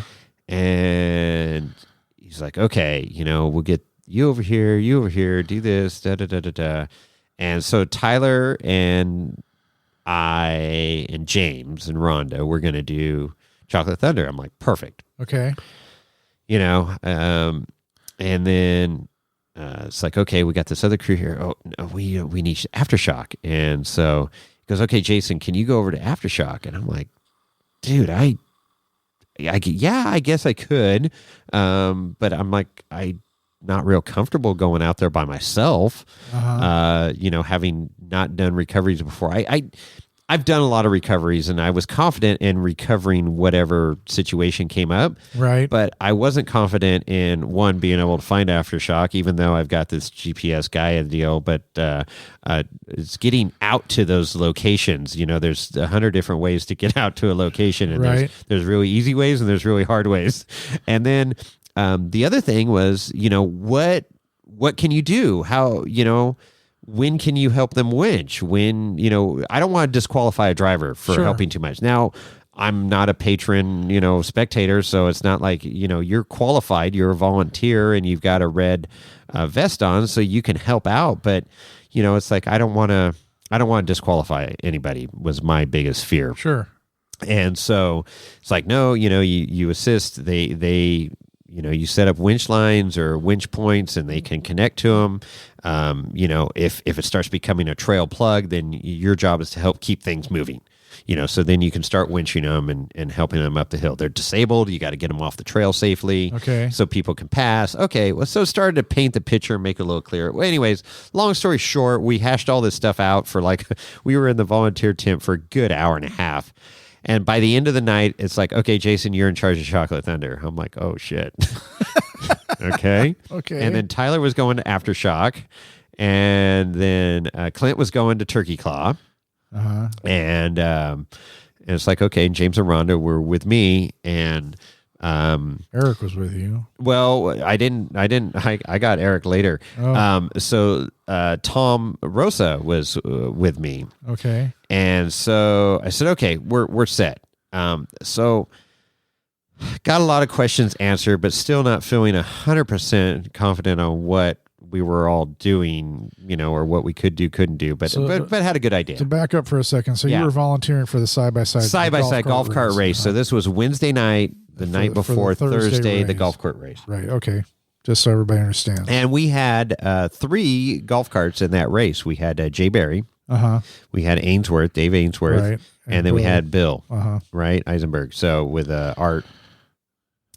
And he's like, okay, we'll get you over here, do this, da-da-da-da-da. And so Tyler and I and James and Rhonda, we're going to do Chocolate Thunder. I'm like, perfect. Okay. And then it's like, okay, we got this other crew here. Oh, no, we need Aftershock. And so he goes, okay, Jason, can you go over to Aftershock? And I'm like, dude, I guess I could. But I'm like, I'm not real comfortable going out there by myself. Uh-huh. Having not done recoveries before. I've done a lot of recoveries, and I was confident in recovering whatever situation came up. Right. But I wasn't confident in, one, being able to find Aftershock, even though I've got this GPS Gaia deal. But it's getting out to those locations. There's 100 different ways to get out to a location. And there's really easy ways, and there's really hard ways. And then the other thing was, what can you do? How, when can you help them winch? When, I don't want to disqualify a driver for helping too much. Now, I'm not a patron, spectator, so it's not like, you're qualified, you're a volunteer, and you've got a red vest on, so you can help out. But, it's like, I don't want to disqualify anybody was my biggest fear. Sure. And so it's like, no, you assist, they you set up winch lines or winch points, and they can connect to them. If it starts becoming a trail plug, then your job is to help keep things moving. So then you can start winching them and helping them up the hill. They're disabled. You got to get them off the trail safely. Okay. So people can pass. Okay. Well, so it started to paint the picture and make it a little clearer. Well, anyways, long story short, we hashed all this stuff out for we were in the volunteer tent for a good hour and a half. And by the end of the night, it's like, okay, Jason, you're in charge of Chocolate Thunder. I'm like, oh, shit. Okay. Okay. And then Tyler was going to Aftershock. And then Clint was going to Turkey Claw. Uh-huh. And it's like, okay, James and Rhonda were with me. And Eric was with you. well, I got Eric later. Oh. So Tom Rosa was with me. Okay. And so I said, okay, we're set. So got a lot of questions answered, but still not feeling 100% confident on what we were all doing, or what we could do, couldn't do, but had a good idea. To back up for a second, so you were volunteering for the side-by-side golf cart race. So this was Wednesday night, the night before Thursday, the golf cart race. Right. Okay. Just so everybody understands. And we had 3 golf carts in that race. We had Jay Berry. We had Ainsworth, Dave Ainsworth. Right. And then we had Bill, right? Eisenberg. So with Art.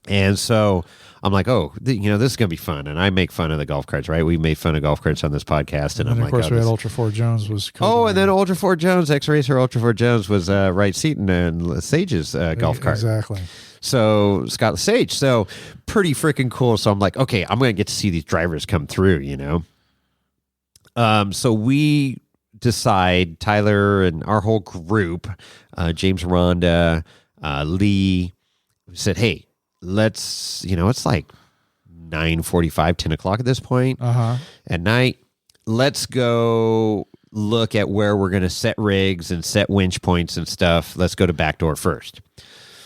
And so I'm like, oh, this is going to be fun. And I make fun of the golf carts, right? We made fun of golf carts on this podcast. And I'm of like, course, we had Ultra 4 Jones was. And then Ultra 4 Jones, X-Racer Ultra 4 Jones was Wright Seaton and Sage's golf cart. Exactly. So Scott Sage. So pretty freaking cool. So I'm like, okay, I'm going to get to see these drivers come through, So we decide, Tyler and our whole group, James Ronda, Lee, said, hey, let's, it's like 9:45, 10 o'clock at this point at night. Let's go look at where we're going to set rigs and set winch points and stuff. Let's go to Backdoor first.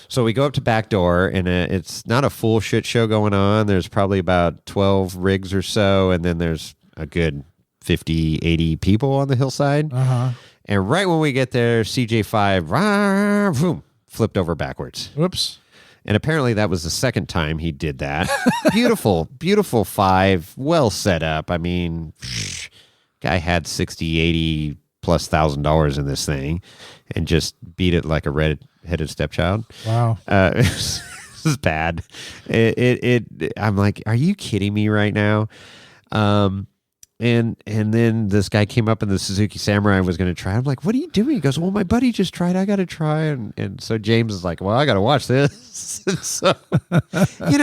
So we go up to Backdoor, and it's not a full shit show going on. There's probably about 12 rigs or so, and then there's a good 50, 80 people on the hillside. And right when we get there, CJ5 boom, flipped over backwards. Whoops. And apparently that was the second time he did that. Beautiful, beautiful 5, well set up. I mean, guy had 60, 80 plus $1,000 in this thing and just beat it like a red-headed stepchild. Wow. This is bad. I'm like, are you kidding me right now? And then this guy came up in the Suzuki Samurai and was going to try. I'm like, what are you doing? He goes, well, my buddy just tried. I got to try. And so James is like, well, I got to watch this. So,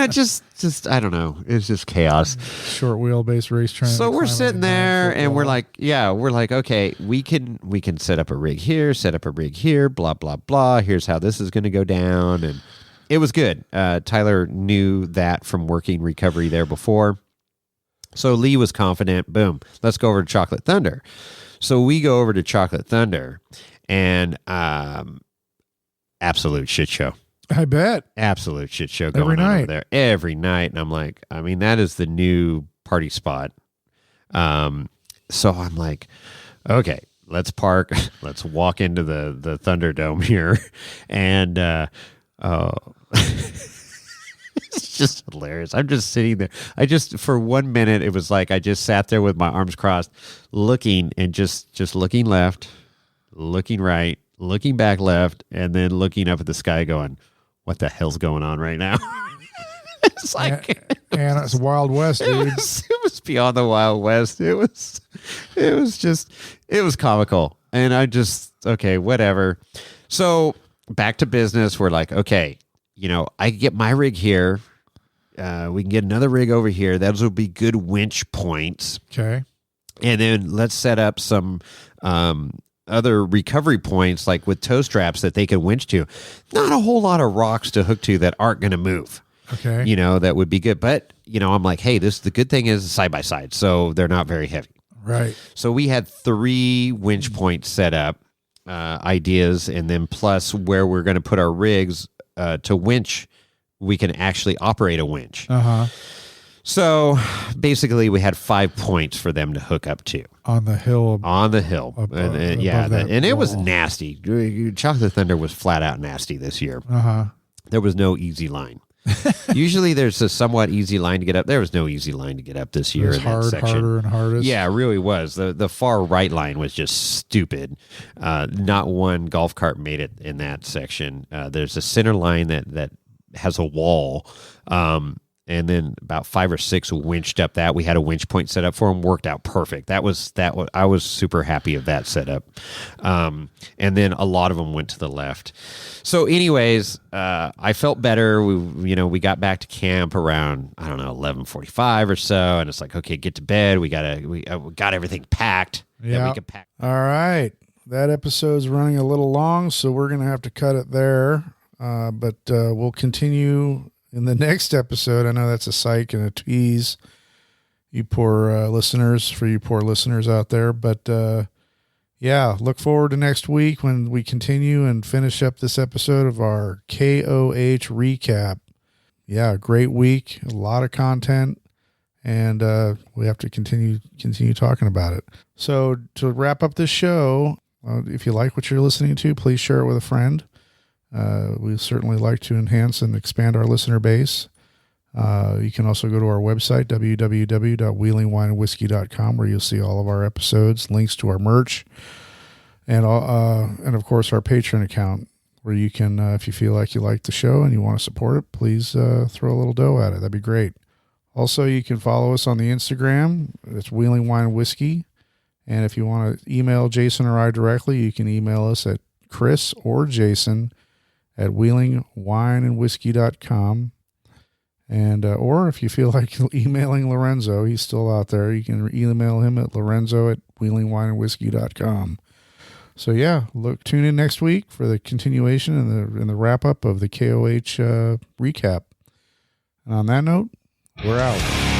just, I don't know. It's just chaos. Short wheelbase race train. So we're sitting there and we're like, okay, we can set up a rig here, set up a rig here, blah, blah, blah. Here's how this is going to go down. And it was good. Tyler knew that from working recovery there before. So Lee was confident. Boom. Let's go over to Chocolate Thunder. So we go over to Chocolate Thunder, and absolute shit show. I bet. Absolute shit show going on over there every night. And I'm like, I mean, that is the new party spot. So I'm like, okay, let's park. Let's walk into the Thunderdome here, and it's just hilarious. I'm just sitting there. For 1 minute, it was like I just sat there with my arms crossed, looking and just looking left, looking right, looking back left, and then looking up at the sky going, what the hell's going on right now? It's like... And it's Wild West, dude. It was beyond the Wild West. It was comical. And I just, okay, whatever. So back to business. We're like, okay, I can get my rig here. We can get another rig over here. Those will be good winch points. Okay. And then let's set up some other recovery points, like with toe straps that they can winch to. Not a whole lot of rocks to hook to that aren't going to move. Okay. That would be good. But, I'm like, hey, the good thing is side by side, so they're not very heavy. Right. So we had 3 winch points set up, ideas, and then plus where we're going to put our rigs to winch, we can actually operate a winch. So basically we had 5 points for them to hook up to. On the hill. And it was nasty. Chocolate Thunder was flat out nasty this year. There was no easy line. Usually there's a somewhat easy line to get up. There was no easy line to get up this year. It was harder and hardest. Yeah, it really was. The far right line was just stupid. Not one golf cart made it in that section. There's a center line that has a wall. And then about 5 or 6 winched up that. We had a winch point set up for them. Worked out perfect. I was super happy of that setup. And then a lot of them went to the left. So anyways, I felt better. We got back to camp around, 11:45 or so. And it's like, okay, get to bed. We got everything packed. Yeah. We could pack. All right. That episode's running a little long, so we're going to have to cut it there. But we'll continue in the next episode. I know that's a psych and a tease, you poor listeners out there. But look forward to next week when we continue and finish up this episode of our KOH recap. Yeah, great week, a lot of content, and we have to continue talking about it. So to wrap up this show, if you like what you're listening to, please share it with a friend. We certainly like to enhance and expand our listener base. You can also go to our website, www.wheelingwineandwhiskey.com, where you'll see all of our episodes, links to our merch, and of course our Patreon account, where you can, if you feel like you like the show and you want to support it, please throw a little dough at it. That'd be great. Also, you can follow us on the Instagram. It's Wheeling Wine and Whiskey. And if you want to email Jason or I directly, you can email us at Chris or Jason at wheelingwineandwhiskey.com. And, or if you feel like emailing Lorenzo, he's still out there, you can email him at lorenzo@wheelingwineandwhiskey.com. So yeah, tune in next week for the continuation and the wrap up of the KOH recap. And on that note, we're out.